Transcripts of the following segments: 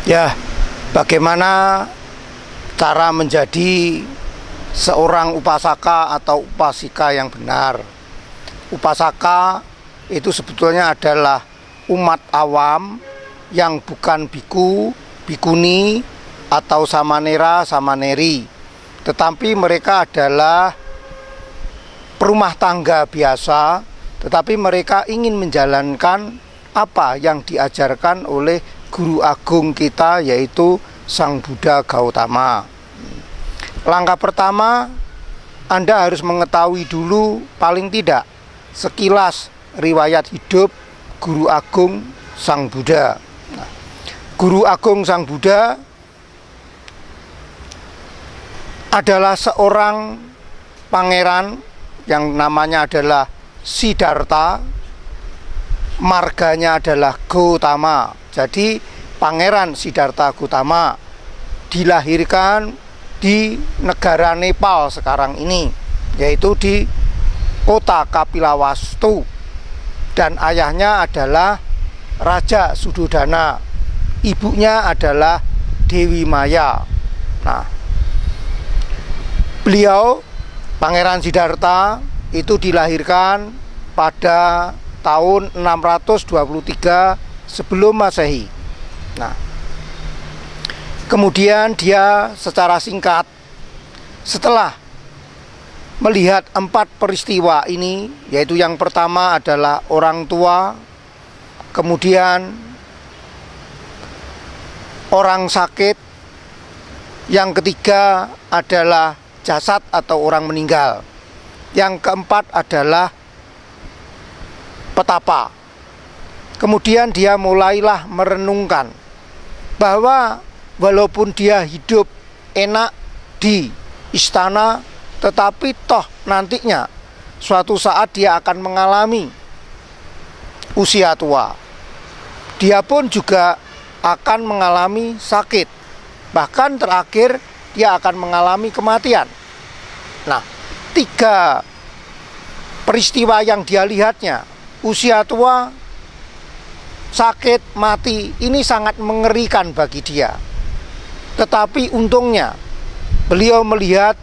Ya, bagaimana cara menjadi seorang upasaka atau upasika yang benar? Upasaka itu sebetulnya adalah umat awam yang bukan biku, bikuni, atau samanera, samaneri, tetapi mereka adalah perumah tangga biasa, tetapi mereka ingin menjalankan apa yang diajarkan oleh guru agung kita, yaitu Sang Buddha Gautama. Langkah pertama, Anda harus mengetahui dulu paling tidak sekilas riwayat hidup guru agung Sang Buddha. Guru agung Sang Buddha adalah seorang pangeran yang namanya adalah Siddhartha, marganya adalah Gautama. Jadi Pangeran Siddhartha Gautama dilahirkan di negara Nepal sekarang ini, yaitu di kota Kapilavastu, dan ayahnya adalah Raja Suddhodana, ibunya adalah Dewi Maya. Nah, beliau Pangeran Siddhartha itu dilahirkan pada tahun 623 sebelum Masehi. Nah, kemudian dia secara singkat, setelah melihat 4 peristiwa ini, yaitu yang pertama adalah orang tua, kemudian orang sakit, yang ketiga adalah jasad atau orang meninggal, yang keempat adalah petapa. Kemudian dia mulailah merenungkan bahwa walaupun dia hidup enak di istana, tetapi toh nantinya suatu saat dia akan mengalami usia tua. Dia pun juga akan mengalami sakit. Bahkan terakhir dia akan mengalami kematian. Nah, 3 peristiwa yang dia lihatnya, usia tua, sakit, mati, ini sangat mengerikan bagi dia. Tetapi untungnya beliau melihat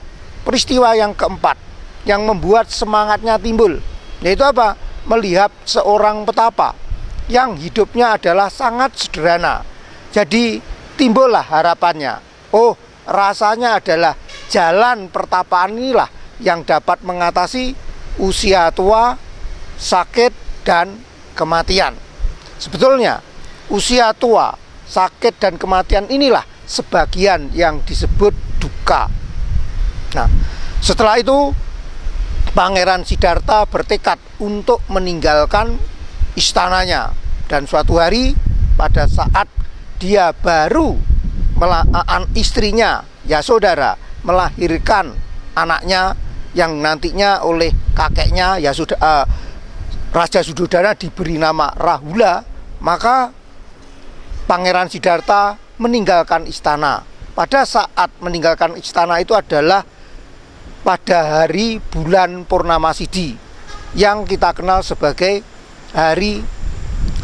peristiwa yang keempat yang membuat semangatnya timbul, yaitu apa? Melihat seorang petapa yang hidupnya adalah sangat sederhana. Jadi timbullah harapannya, oh, rasanya adalah jalan pertapaan inilah yang dapat mengatasi usia tua, sakit, dan kematian. Sebetulnya usia tua, sakit, dan kematian inilah sebagian yang disebut duka. Nah, setelah itu Pangeran Siddhartha bertekad untuk meninggalkan istananya. Dan suatu hari pada saat dia baru istrinya Yasodhara melahirkan anaknya yang nantinya oleh kakeknya Raja Suddhodana diberi nama Rahula, maka Pangeran Siddhartha meninggalkan istana. Pada saat meninggalkan istana itu adalah pada hari bulan Purnamasidi, yang kita kenal sebagai hari,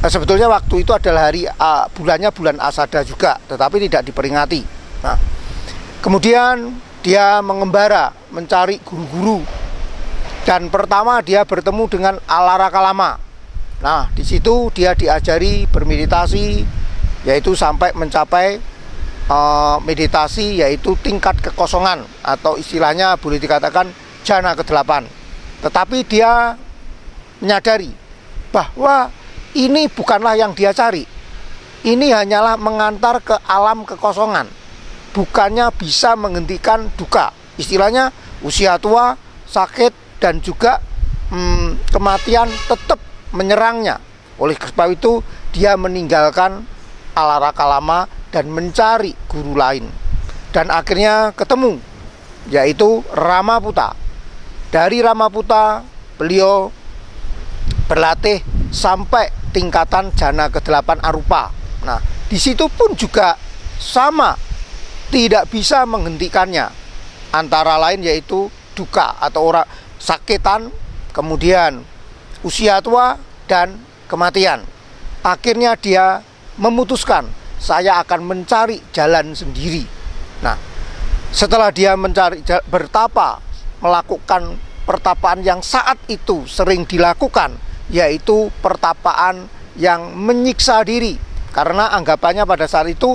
sebetulnya waktu itu adalah hari bulannya bulan Asada juga, tetapi tidak diperingati. Nah, kemudian dia mengembara mencari guru-guru, dan pertama dia bertemu dengan Alarakalama. Nah, di situ dia diajari bermeditasi, yaitu sampai mencapai meditasi, yaitu tingkat kekosongan, atau istilahnya boleh dikatakan jana ke-8. Tetapi dia menyadari bahwa ini bukanlah yang dia cari. Ini hanyalah mengantar ke alam kekosongan, bukannya bisa menghentikan duka. Istilahnya usia tua, sakit, dan juga kematian tetap menyerangnya. Oleh sebab itu dia meninggalkan Alarakalama dan mencari guru lain, dan akhirnya ketemu, yaitu Ramaputa. Dari Ramaputa beliau berlatih sampai tingkatan jana ke-8 arupa. Nah, di situ pun juga sama, tidak bisa menghentikannya. Antara lain yaitu duka atau orang sakitan, kemudian usia tua, dan kematian. Akhirnya dia memutuskan saya akan mencari jalan sendiri. Nah, setelah dia bertapa, melakukan pertapaan yang saat itu sering dilakukan, yaitu pertapaan yang menyiksa diri. Karena anggapannya pada saat itu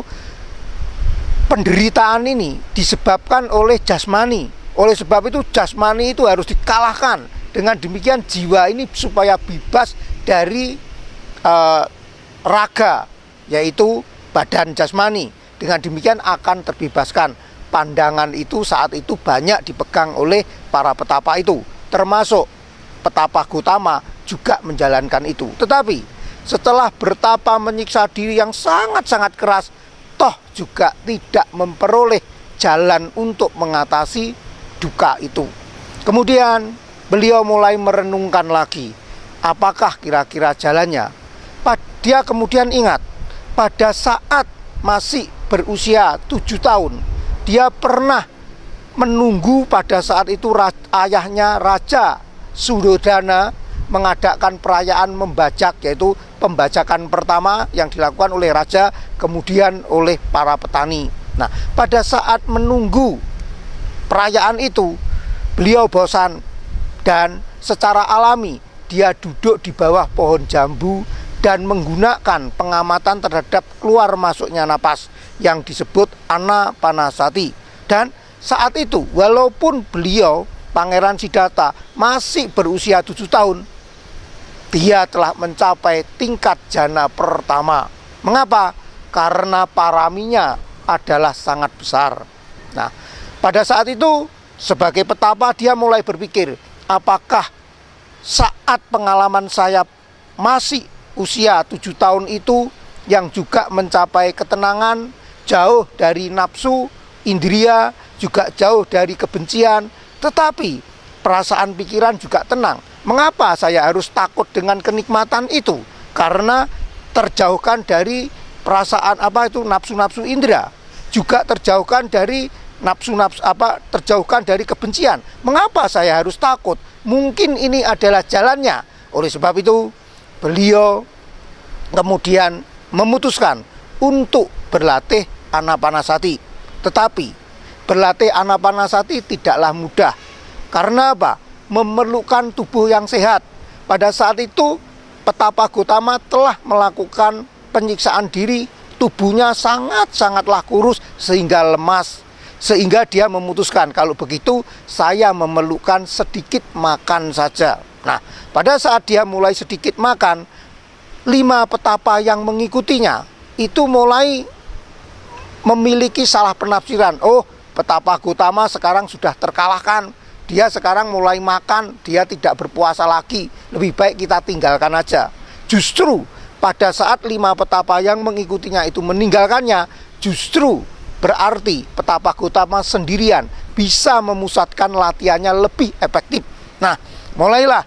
penderitaan ini disebabkan oleh jasmani. Oleh sebab itu jasmani itu harus dikalahkan. Dengan demikian jiwa ini supaya bebas dari raga, yaitu badan jasmani. Dengan demikian akan terbebaskan. Pandangan itu saat itu banyak dipegang oleh para petapa itu, termasuk petapa Gotama juga menjalankan itu. Tetapi setelah bertapa menyiksa diri yang sangat-sangat keras, toh juga tidak memperoleh jalan untuk mengatasi duka itu. Kemudian beliau mulai merenungkan lagi, apakah kira-kira jalannya. Dia kemudian ingat, pada saat masih berusia 7 tahun, dia pernah menunggu pada saat itu ayahnya Raja Surodana mengadakan perayaan membajak, yaitu pembajakan pertama yang dilakukan oleh raja, kemudian oleh para petani. Nah, pada saat menunggu perayaan itu, beliau bosan dan secara alami dia duduk di bawah pohon jambu dan menggunakan pengamatan terhadap keluar masuknya napas yang disebut anapanasati. Dan saat itu walaupun beliau Pangeran Siddhartha masih berusia 7 tahun, dia telah mencapai tingkat jana pertama. Mengapa? Karena paraminya adalah sangat besar. Nah, pada saat itu sebagai petapa dia mulai berpikir, apakah saat pengalaman saya masih usia 7 tahun itu yang juga mencapai ketenangan, jauh dari nafsu, indria, juga jauh dari kebencian, tetapi perasaan pikiran juga tenang. Mengapa saya harus takut dengan kenikmatan itu? Karena terjauhkan dari perasaan nafsu-nafsu indera, juga terjauhkan dari terjauhkan dari kebencian. Mengapa saya harus takut? Mungkin ini adalah jalannya. Oleh sebab itu beliau kemudian memutuskan untuk berlatih anapanasati. Tetapi berlatih anapanasati tidaklah mudah. Karena apa? Memerlukan tubuh yang sehat. Pada saat itu petapa Gotama telah melakukan penyiksaan diri, tubuhnya sangatlah kurus sehingga lemas. Sehingga dia memutuskan, kalau begitu saya memerlukan sedikit makan saja. Nah, pada saat dia mulai sedikit makan, 5 petapa yang mengikutinya itu mulai memiliki salah penafsiran. Oh, petapa Gotama sekarang sudah terkalahkan, dia sekarang mulai makan, dia tidak berpuasa lagi, lebih baik kita tinggalkan aja. Justru pada saat 5 petapa yang mengikutinya itu meninggalkannya, justru berarti petapa Gotama sendirian bisa memusatkan latihannya lebih efektif. Nah, mulailah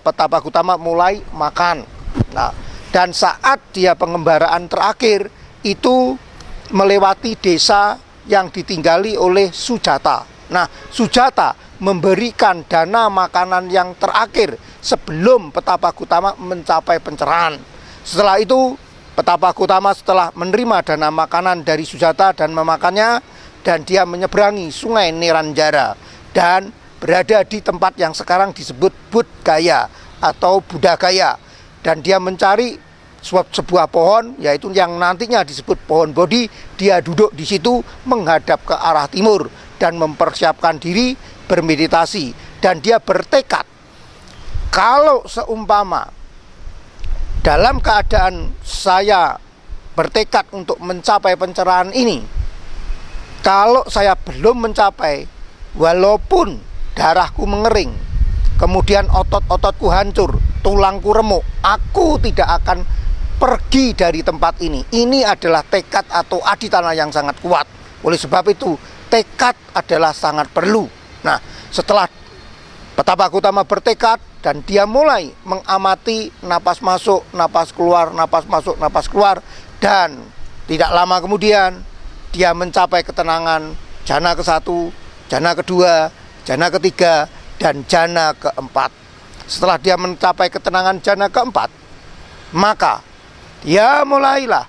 petapa Gotama mulai makan. Nah, dan saat dia pengembaraan terakhir itu melewati desa yang ditinggali oleh Sujata. Nah, Sujata memberikan dana makanan yang terakhir sebelum petapa Gotama mencapai pencerahan. Setelah itu petapa Gotama setelah menerima dana makanan dari Sujata dan memakannya, dan dia menyeberangi sungai Neranjara dan berada di tempat yang sekarang disebut Bodhgaya atau Buddhagaya. Dan dia mencari sebuah pohon, yaitu yang nantinya disebut pohon Bodhi. Dia duduk di situ menghadap ke arah timur dan mempersiapkan diri bermeditasi. Dan dia bertekad, kalau seumpama dalam keadaan saya bertekad untuk mencapai pencerahan ini, kalau saya belum mencapai, walaupun darahku mengering, kemudian otot-ototku hancur, tulangku remuk, aku tidak akan pergi dari tempat ini. Ini adalah tekad atau aditana yang sangat kuat. Oleh sebab itu, tekad adalah sangat perlu. Nah, setelah petapa Gotama bertekad dan dia mulai mengamati napas masuk, napas keluar, napas masuk, napas keluar, dan tidak lama kemudian dia mencapai ketenangan jana ke-1, jana kedua, jana ketiga, dan jana keempat. Setelah dia mencapai ketenangan jana keempat, maka dia mulailah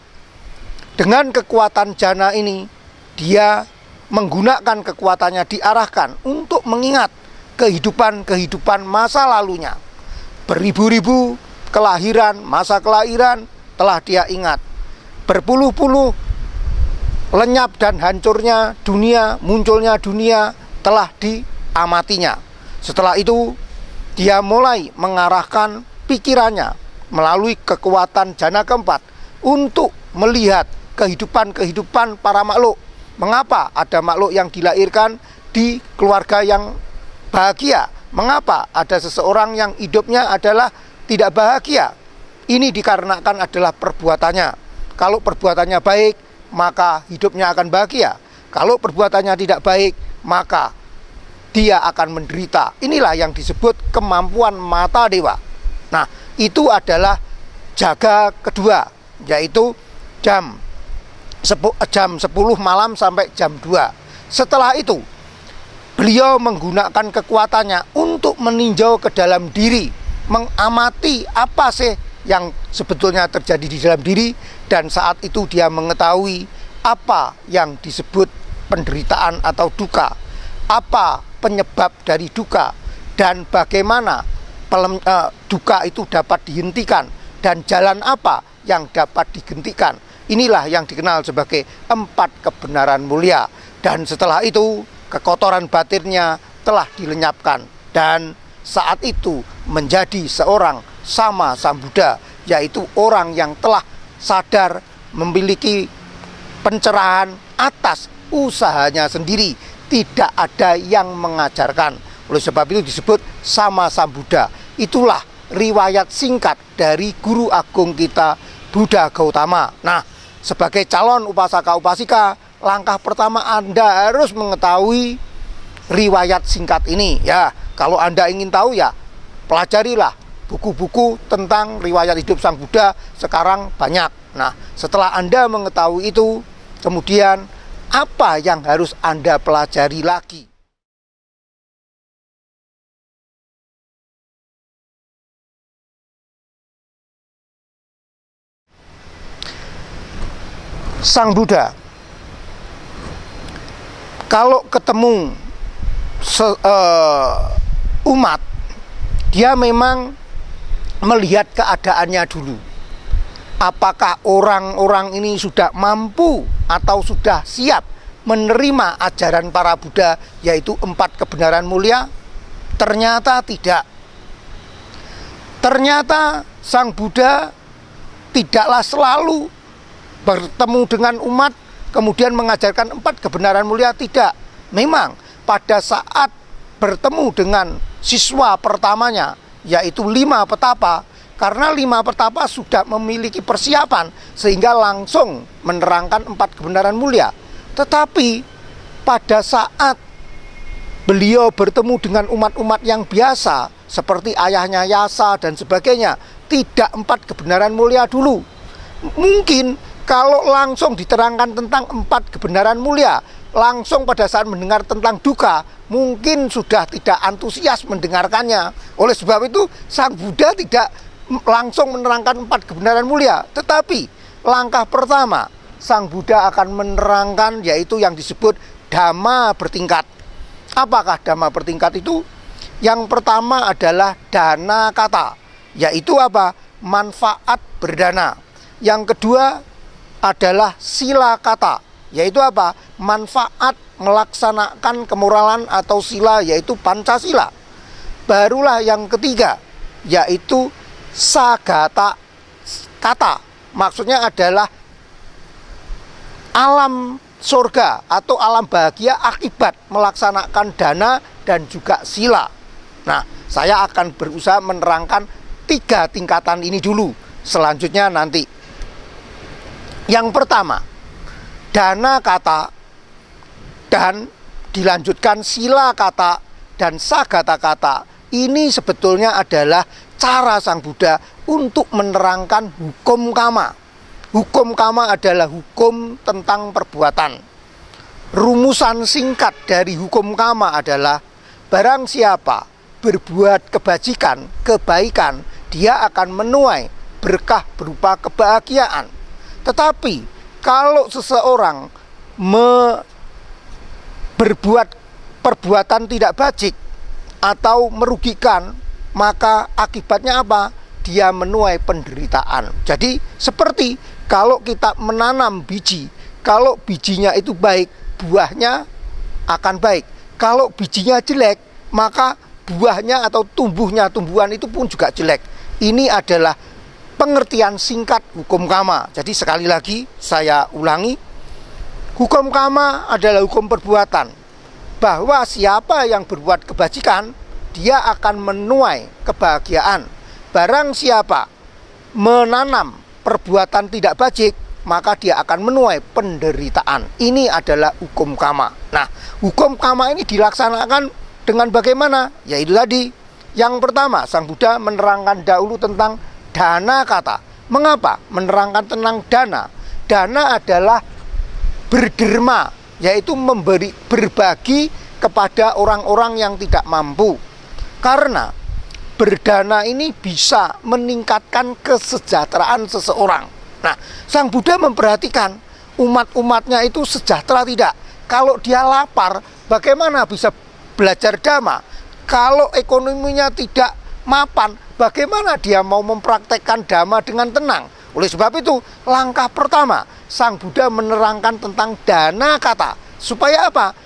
Dengan kekuatan jana ini, dia menggunakan kekuatannya diarahkan untuk mengingat kehidupan-kehidupan masa lalunya. Beribu-ribu kelahiran, masa kelahiran telah dia ingat. Berpuluh-puluh lenyap dan hancurnya dunia, munculnya dunia telah diamatinya. Setelah itu, dia mulai mengarahkan pikirannya melalui kekuatan jana keempat untuk melihat kehidupan-kehidupan para makhluk. Mengapa ada makhluk yang dilahirkan di keluarga yang bahagia? Mengapa ada seseorang yang hidupnya adalah tidak bahagia? Ini dikarenakan adalah perbuatannya. Kalau perbuatannya baik, maka hidupnya akan bahagia. Kalau perbuatannya tidak baik, maka dia akan menderita. Inilah yang disebut kemampuan mata dewa. Nah, itu adalah jaga kedua, yaitu jam 10 malam sampai jam 2. Setelah itu, beliau menggunakan kekuatannya untuk meninjau ke dalam diri, mengamati apa sih yang sebetulnya terjadi di dalam diri, dan saat itu dia mengetahui apa yang disebut penderitaan atau duka, apa penyebab dari duka, dan bagaimana duka itu dapat dihentikan, dan jalan apa yang dapat dihentikan. Inilah yang dikenal sebagai 4 kebenaran mulia. Dan setelah itu, kekotoran batinnya telah dilenyapkan, dan saat itu menjadi seorang sama Sang Buddha, yaitu orang yang telah sadar memiliki pencerahan atas usahanya sendiri, tidak ada yang mengajarkan. Oleh sebab itu disebut sama Sang Buddha. Itulah riwayat singkat dari guru agung kita, Buddha Gautama. Nah, sebagai calon upasaka upasika, langkah pertama Anda harus mengetahui riwayat singkat ini. Ya, kalau Anda ingin tahu, ya pelajarilah buku-buku tentang riwayat hidup Sang Buddha, sekarang banyak. Nah, setelah Anda mengetahui itu, kemudian apa yang harus Anda pelajari lagi? Sang Buddha, kalau ketemu umat, dia memang melihat keadaannya dulu. Apakah orang-orang ini sudah mampu atau sudah siap menerima ajaran para Buddha, yaitu 4 kebenaran mulia? Ternyata tidak. Ternyata Sang Buddha tidaklah selalu bertemu dengan umat kemudian mengajarkan 4 kebenaran mulia, tidak. Memang pada saat bertemu dengan siswa pertamanya, yaitu 5 petapa, karena 5 petapa sudah memiliki persiapan sehingga langsung menerangkan 4 kebenaran mulia. Tetapi pada saat beliau bertemu dengan umat-umat yang biasa seperti ayahnya Yasa dan sebagainya, tidak 4 kebenaran mulia dulu. Mungkin kalau langsung diterangkan tentang 4 kebenaran mulia, langsung pada saat mendengar tentang duka, mungkin sudah tidak antusias mendengarkannya. Oleh sebab itu, Sang Buddha tidak langsung menerangkan 4 kebenaran mulia. Tetapi langkah pertama, Sang Buddha akan menerangkan, yaitu yang disebut dhamma bertingkat. Apakah dhamma bertingkat itu? Yang pertama adalah dana kata, yaitu apa? Manfaat berdana. Yang kedua adalah sila kata, yaitu apa? Manfaat melaksanakan kemoralan atau sila, yaitu Pancasila. Barulah yang ketiga, yaitu sagata kata. Maksudnya adalah alam surga atau alam bahagia akibat melaksanakan dana dan juga sila. Nah, saya akan berusaha menerangkan 3 tingkatan ini dulu. Selanjutnya nanti. Yang pertama, dana kata, dan dilanjutkan sila kata dan sagata kata. Ini sebetulnya adalah cara Sang Buddha untuk menerangkan hukum kama. Hukum kama adalah hukum tentang perbuatan. Rumusan singkat dari hukum kama adalah barang siapa berbuat kebaikan, dia akan menuai berkah berupa kebahagiaan. Tetapi Kalau seseorang berbuat perbuatan tidak bajik atau merugikan, maka akibatnya apa? Dia menuai penderitaan. Jadi seperti kalau kita menanam biji, kalau bijinya itu baik, buahnya akan baik. Kalau bijinya jelek, maka buahnya atau tumbuhan itu pun juga jelek. Ini adalah pengertian singkat hukum karma. Jadi sekali lagi saya ulangi, hukum karma adalah hukum perbuatan, bahwa siapa yang berbuat kebajikan, dia akan menuai kebahagiaan. Barang siapa menanam perbuatan tidak bajik, maka dia akan menuai penderitaan. Ini adalah hukum karma. Nah, hukum karma ini dilaksanakan dengan bagaimana? Yaitu tadi, yang pertama, Sang Buddha menerangkan dahulu tentang dana kata. Mengapa menerangkan tentang dana? Dana adalah berderma, yaitu berbagi kepada orang-orang yang tidak mampu. Karena berdana ini bisa meningkatkan kesejahteraan seseorang. Nah, Sang Buddha memperhatikan umat-umatnya itu sejahtera tidak. Kalau dia lapar, bagaimana bisa belajar dhamma? Kalau ekonominya tidak mapan, bagaimana dia mau mempraktekkan dhamma dengan tenang? Oleh sebab itu, langkah pertama Sang Buddha menerangkan tentang dana kata. Supaya apa?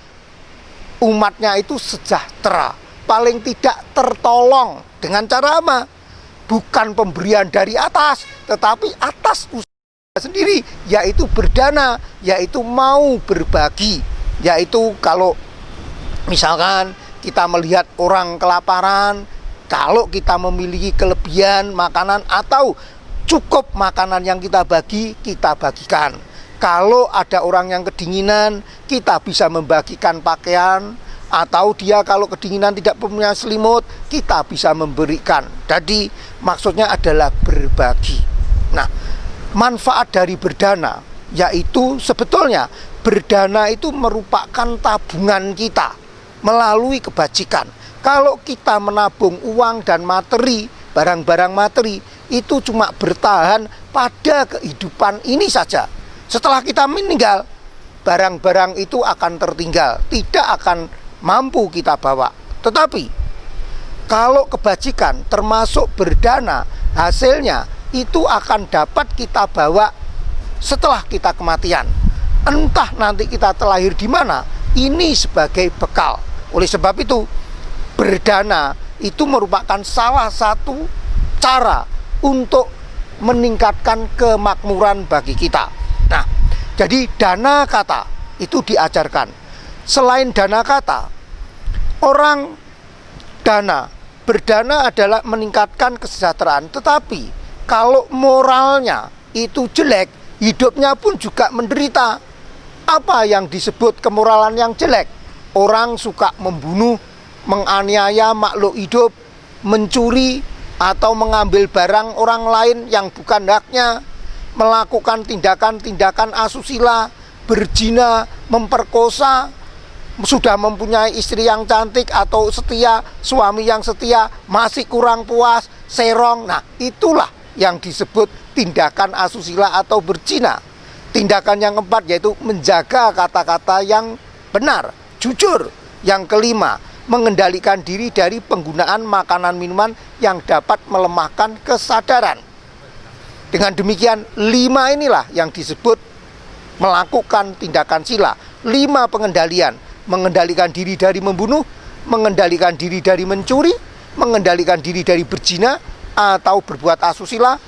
Umatnya itu sejahtera, paling tidak tertolong. Dengan cara apa? Bukan pemberian dari atas, tetapi atas usaha sendiri, yaitu berdana, yaitu mau berbagi. Yaitu kalau misalkan kita melihat orang kelaparan, kalau kita memiliki kelebihan makanan atau cukup makanan yang kita bagi, kita bagikan. Kalau ada orang yang kedinginan, kita bisa membagikan pakaian. Atau dia kalau kedinginan tidak punya selimut, kita bisa memberikan. Jadi maksudnya adalah berbagi. Nah, manfaat dari berdana, yaitu sebetulnya berdana itu merupakan tabungan kita melalui kebajikan. Kalau kita menabung uang dan materi, barang-barang materi, itu cuma bertahan pada kehidupan ini saja. Setelah kita meninggal, barang-barang itu akan tertinggal, tidak akan mampu kita bawa. Tetapi kalau kebajikan termasuk berdana, hasilnya itu akan dapat kita bawa setelah kita kematian. Entah nanti kita terlahir di mana, ini sebagai bekal. Oleh sebab itu, berdana itu merupakan salah satu cara untuk meningkatkan kemakmuran bagi kita. Nah, jadi dana kata itu diajarkan. Selain dana kata, orang berdana adalah meningkatkan kesejahteraan. Tetapi kalau moralnya itu jelek, hidupnya pun juga menderita. Apa yang disebut kemoralan yang jelek? Orang suka membunuh, menganiaya makhluk hidup, mencuri, atau mengambil barang orang lain yang bukan haknya, melakukan tindakan-tindakan asusila, berzina, memperkosa, sudah mempunyai istri yang cantik atau setia, suami yang setia, masih kurang puas, serong. Nah, itulah yang disebut tindakan asusila atau berzina. Tindakan yang keempat yaitu menjaga kata-kata yang benar, jujur. Yang kelima, mengendalikan diri dari penggunaan makanan minuman yang dapat melemahkan kesadaran. Dengan demikian, 5 inilah yang disebut melakukan tindakan sila. 5 pengendalian: mengendalikan diri dari membunuh, mengendalikan diri dari mencuri, mengendalikan diri dari berzina atau berbuat asusila,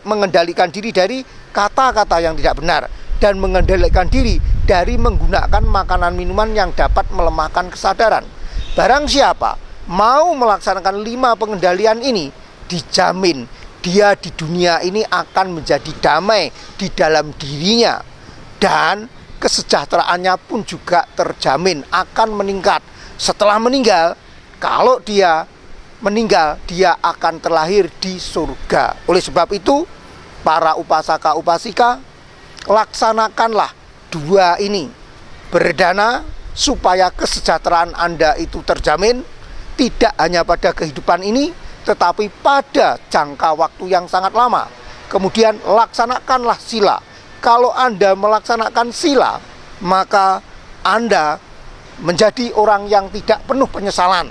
mengendalikan diri dari kata-kata yang tidak benar, dan mengendalikan diri dari menggunakan makanan minuman yang dapat melemahkan kesadaran. Barang siapa mau melaksanakan 5 pengendalian ini, dijamin dia di dunia ini akan menjadi damai di dalam dirinya, dan kesejahteraannya pun juga terjamin akan meningkat. Setelah meninggal, kalau dia meninggal, dia akan terlahir di surga. Oleh sebab itu, para upasaka upasika, laksanakanlah 2 ini, berdana supaya kesejahteraan Anda itu terjamin, tidak hanya pada kehidupan ini, tetapi pada jangka waktu yang sangat lama. Kemudian laksanakanlah sila. kalau Anda melaksanakan sila, maka Anda menjadi orang yang tidak penuh penyesalan.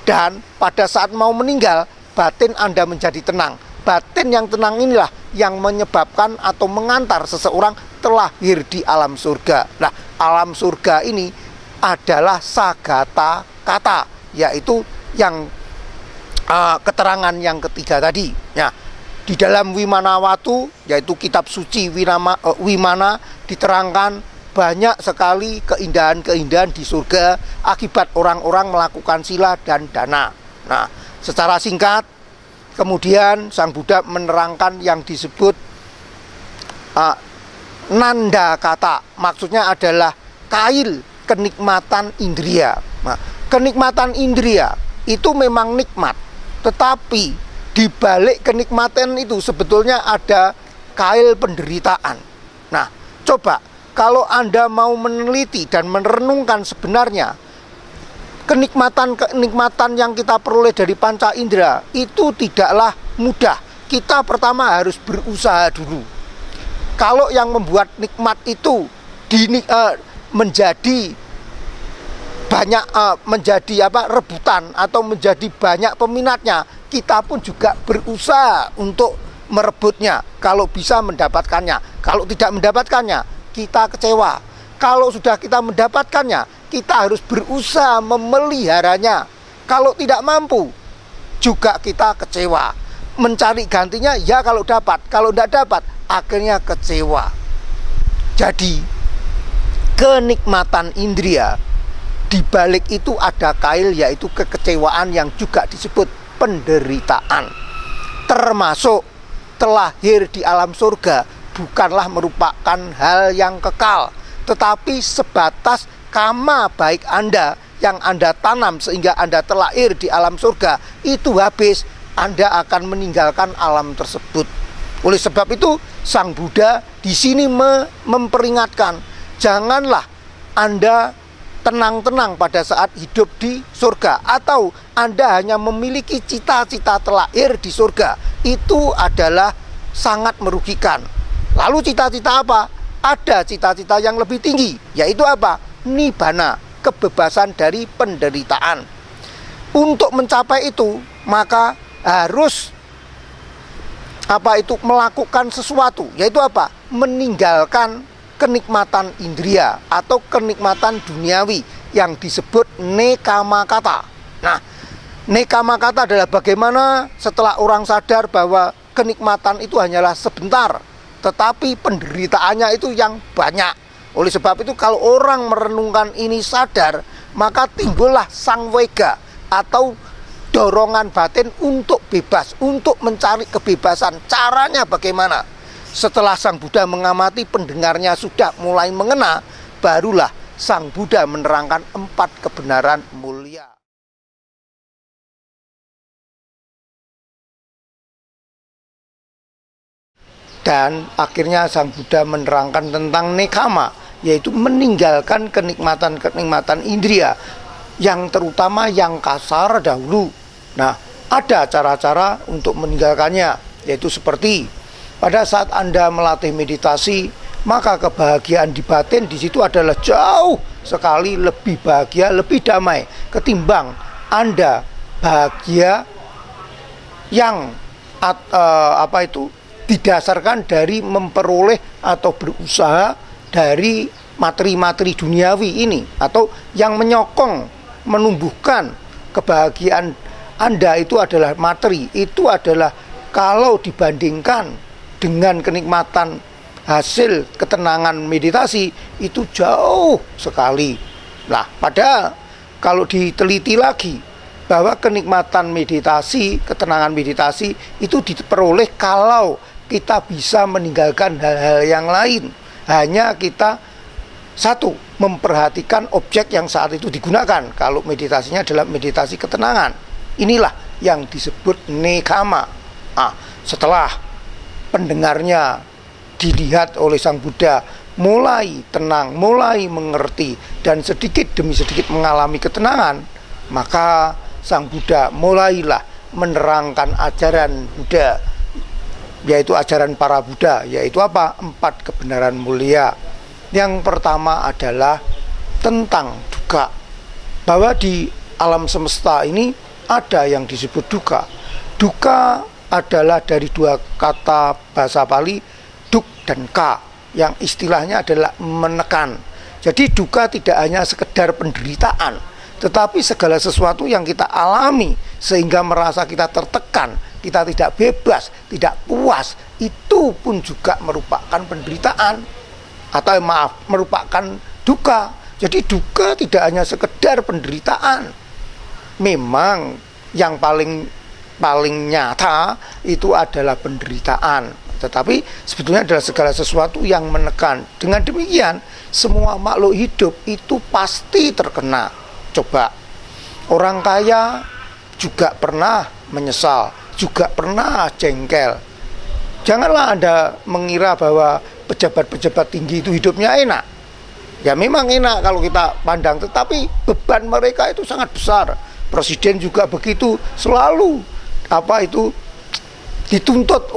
Dan pada saat mau meninggal, batin Anda menjadi tenang. Batin yang tenang inilah yang menyebabkan atau mengantar seseorang terlahir di alam surga. Nah, alam surga ini adalah sagata kata, yaitu yang keterangan yang ketiga tadi. Nah, di dalam Wimanawatu, yaitu kitab suci Wimana, diterangkan banyak sekali keindahan-keindahan di surga akibat orang-orang melakukan sila dan dana. Nah, secara singkat, kemudian Sang Buddha menerangkan yang disebut nanda kata. Maksudnya adalah kail kenikmatan indria. Nah, kenikmatan indria itu memang nikmat, tetapi di balik kenikmatan itu sebetulnya ada kail penderitaan. Nah, coba kalau Anda mau meneliti dan merenungkan sebenarnya kenikmatan yang kita peroleh dari panca indera itu tidaklah mudah. Kita pertama harus berusaha dulu. Kalau yang membuat nikmat itu menjadi banyak rebutan atau menjadi banyak peminatnya, kita pun juga berusaha untuk merebutnya kalau bisa mendapatkannya. Kalau tidak mendapatkannya, kita kecewa. Kalau sudah kita mendapatkannya, kita harus berusaha memeliharanya. Kalau tidak mampu, juga kita kecewa. Mencari gantinya ya kalau dapat, kalau tidak dapat akhirnya kecewa. Jadi kenikmatan indria, di balik itu ada kail, yaitu kekecewaan yang juga disebut penderitaan. Termasuk terlahir di alam surga bukanlah merupakan hal yang kekal, tetapi sebatas kama baik Anda yang Anda tanam sehingga Anda terlahir di alam surga, itu habis, Anda akan meninggalkan alam tersebut. Oleh sebab itu Sang Buddha di sini memperingatkan, janganlah Anda tenang-tenang pada saat hidup di surga, atau Anda hanya memiliki cita-cita terlahir di surga. Itu adalah sangat merugikan. Lalu cita-cita apa? Ada cita-cita yang lebih tinggi, yaitu apa? Nibbana, kebebasan dari penderitaan. Untuk mencapai itu, maka harus melakukan sesuatu, yaitu apa? Meninggalkan kenikmatan indria atau kenikmatan duniawi yang disebut nekama kata. Nah, nekama kata adalah bagaimana setelah orang sadar bahwa kenikmatan itu hanyalah sebentar, tetapi penderitaannya itu yang banyak. Oleh sebab itu kalau orang merenungkan ini sadar, maka timbullah sang wega atau dorongan batin untuk bebas, untuk mencari kebebasan. Caranya bagaimana? Setelah Sang Buddha mengamati pendengarnya sudah mulai mengena, barulah Sang Buddha menerangkan 4 kebenaran mulia. Dan akhirnya Sang Buddha menerangkan tentang nekama, yaitu meninggalkan kenikmatan-kenikmatan indria, yang terutama yang kasar dahulu. Nah, ada cara-cara untuk meninggalkannya, yaitu seperti pada saat Anda melatih meditasi, maka kebahagiaan di batin di situ adalah jauh sekali lebih bahagia, lebih damai ketimbang Anda bahagia yang didasarkan dari memperoleh atau berusaha dari materi-materi duniawi ini, atau yang menyokong menumbuhkan kebahagiaan Anda itu adalah materi. Itu adalah kalau dibandingkan dengan kenikmatan hasil ketenangan meditasi, itu jauh sekali. Nah, padahal kalau diteliti lagi bahwa kenikmatan meditasi, ketenangan meditasi itu diperoleh kalau kita bisa meninggalkan hal-hal yang lain. Hanya kita satu, memperhatikan objek yang saat itu digunakan. Kalau meditasinya adalah meditasi ketenangan, inilah yang disebut nekama. Setelah pendengarnya dilihat oleh Sang Buddha mulai tenang, mulai mengerti, dan sedikit demi sedikit mengalami ketenangan, maka Sang Buddha mulailah menerangkan ajaran Buddha, yaitu ajaran para Buddha, yaitu apa? 4 kebenaran mulia. Yang pertama adalah tentang duka, bahwa di alam semesta ini ada yang disebut duka. Duka adalah dari 2 kata bahasa Pali, duk dan ka, yang istilahnya adalah menekan. Jadi duka tidak hanya sekedar penderitaan, tetapi segala sesuatu yang kita alami sehingga merasa kita tertekan, kita tidak bebas, tidak puas, itu pun juga merupakan penderitaan, atau merupakan duka. Jadi duka tidak hanya sekedar penderitaan. Memang yang paling nyata itu adalah penderitaan, tetapi sebetulnya adalah segala sesuatu yang menekan. Dengan demikian semua makhluk hidup itu pasti terkena. Coba, orang kaya juga pernah menyesal, juga pernah jengkel. Janganlah Anda mengira bahwa pejabat-pejabat tinggi itu hidupnya enak. Ya memang enak kalau kita pandang, tetapi beban mereka itu sangat besar. Presiden juga begitu, selalu dituntut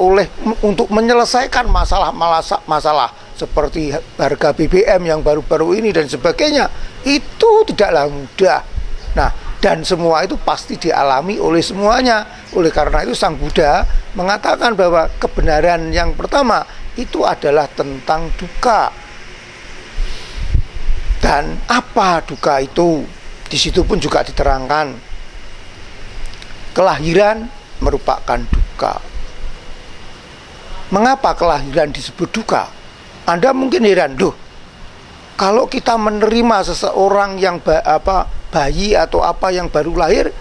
untuk menyelesaikan masalah seperti harga BBM yang baru-baru ini dan sebagainya. Itu tidaklah mudah. Nah, dan semua itu pasti dialami oleh semuanya. Oleh karena itu Sang Buddha mengatakan bahwa kebenaran yang pertama itu adalah tentang duka. Dan apa duka itu? Di situ pun juga diterangkan, kelahiran merupakan duka. Mengapa kelahiran disebut duka? Anda mungkin heran, kalau kita menerima seseorang yang bayi atau apa yang baru lahir,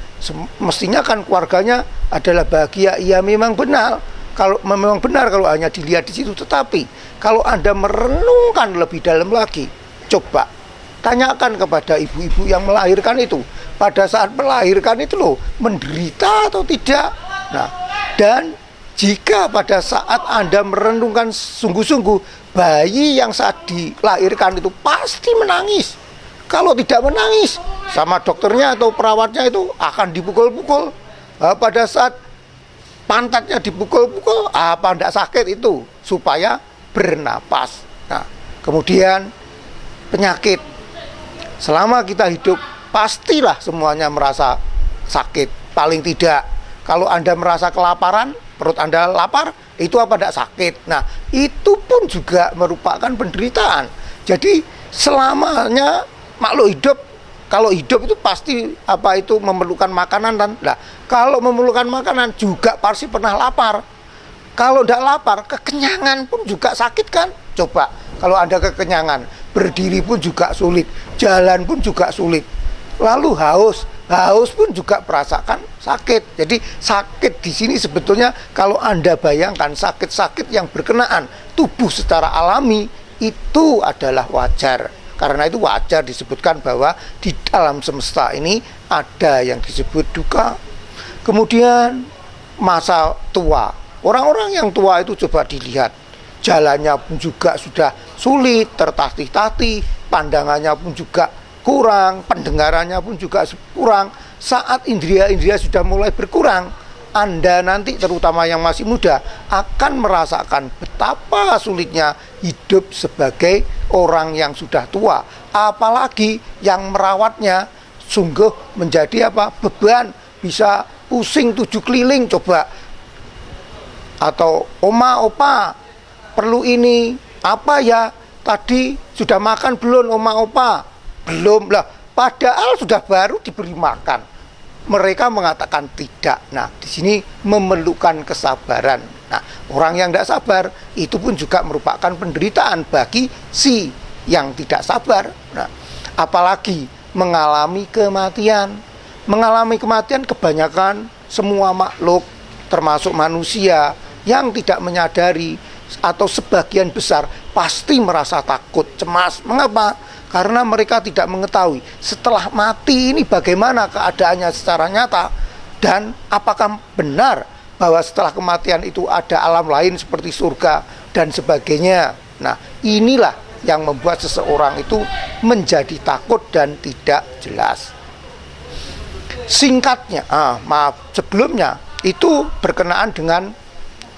mestinya kan keluarganya adalah bahagia. Ya memang benar, kalau hanya dilihat di situ. Tetapi kalau Anda merenungkan lebih dalam lagi, coba tanyakan kepada ibu-ibu yang melahirkan itu, pada saat melahirkan itu menderita atau tidak. Nah, dan jika pada saat Anda merenungkan sungguh-sungguh, bayi yang saat dilahirkan itu pasti menangis. Kalau tidak menangis, sama dokternya atau perawatnya itu akan dipukul-pukul. Pada saat pantatnya dipukul-pukul, tidak sakit itu, supaya bernapas. Nah, kemudian penyakit. Selama kita hidup, pastilah semuanya merasa sakit. Paling tidak, kalau Anda merasa kelaparan, perut Anda lapar, itu tidak sakit. Nah, itu pun juga merupakan penderitaan. Jadi selamanya makhluk hidup, kalau hidup itu pasti memerlukan makanan. Nah, kalau memerlukan makanan juga pasti pernah lapar. Kalau tidak lapar, kekenyangan pun juga sakit kan? Coba, kalau Anda kekenyangan, berdiri pun juga sulit, jalan pun juga sulit. Lalu haus pun juga merasakan sakit. Jadi sakit di sini sebetulnya kalau Anda bayangkan sakit-sakit yang berkenaan tubuh secara alami itu adalah wajar. Karena itu wajar disebutkan bahwa di dalam semesta ini ada yang disebut duka. Kemudian masa tua. Orang-orang yang tua itu coba dilihat, jalannya pun juga sudah sulit, tertatih-tatih, pandangannya pun juga kurang, pendengarannya pun juga kurang. Saat indria-indria sudah mulai berkurang, Anda nanti terutama yang masih muda akan merasakan betapa sulitnya hidup sebagai orang yang sudah tua. Apalagi yang merawatnya sungguh menjadi beban, bisa pusing 7 keliling coba. Atau oma, opa, perlu ini, apa ya? Tadi sudah makan belum oma, opa? Belum lah, padahal sudah baru diberi makan. Mereka mengatakan tidak. Nah, di sini memerlukan kesabaran. Nah, orang yang tidak sabar itu pun juga merupakan penderitaan bagi si yang tidak sabar. Nah, apalagi mengalami kematian. Mengalami kematian kebanyakan semua makhluk termasuk manusia yang tidak menyadari atau sebagian besar pasti merasa takut, cemas. Mengapa? Karena mereka tidak mengetahui setelah mati ini bagaimana keadaannya secara nyata, dan apakah benar bahwa setelah kematian itu ada alam lain seperti surga dan sebagainya. Nah, inilah yang membuat seseorang itu menjadi takut dan tidak jelas. Singkatnya, sebelumnya itu berkenaan dengan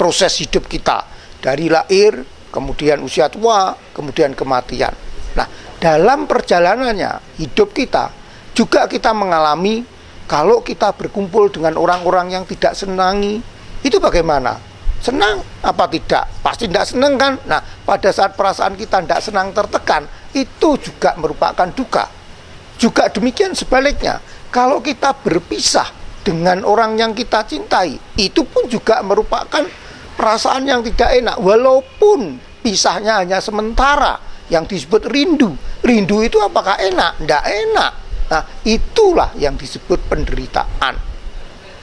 proses hidup kita dari lahir, kemudian usia tua, kemudian kematian. Nah, dalam perjalanannya hidup kita juga kita mengalami kalau kita berkumpul dengan orang-orang yang tidak senangi, itu bagaimana? Senang apa tidak? Pasti tidak senang kan? Nah, pada saat perasaan kita tidak senang tertekan, itu juga merupakan duka. Juga demikian sebaliknya, kalau kita berpisah dengan orang yang kita cintai, itu pun juga merupakan perasaan yang tidak enak, walaupun pisahnya hanya sementara, yang disebut rindu. Rindu itu apakah enak? Tidak enak. Nah, itulah yang disebut penderitaan.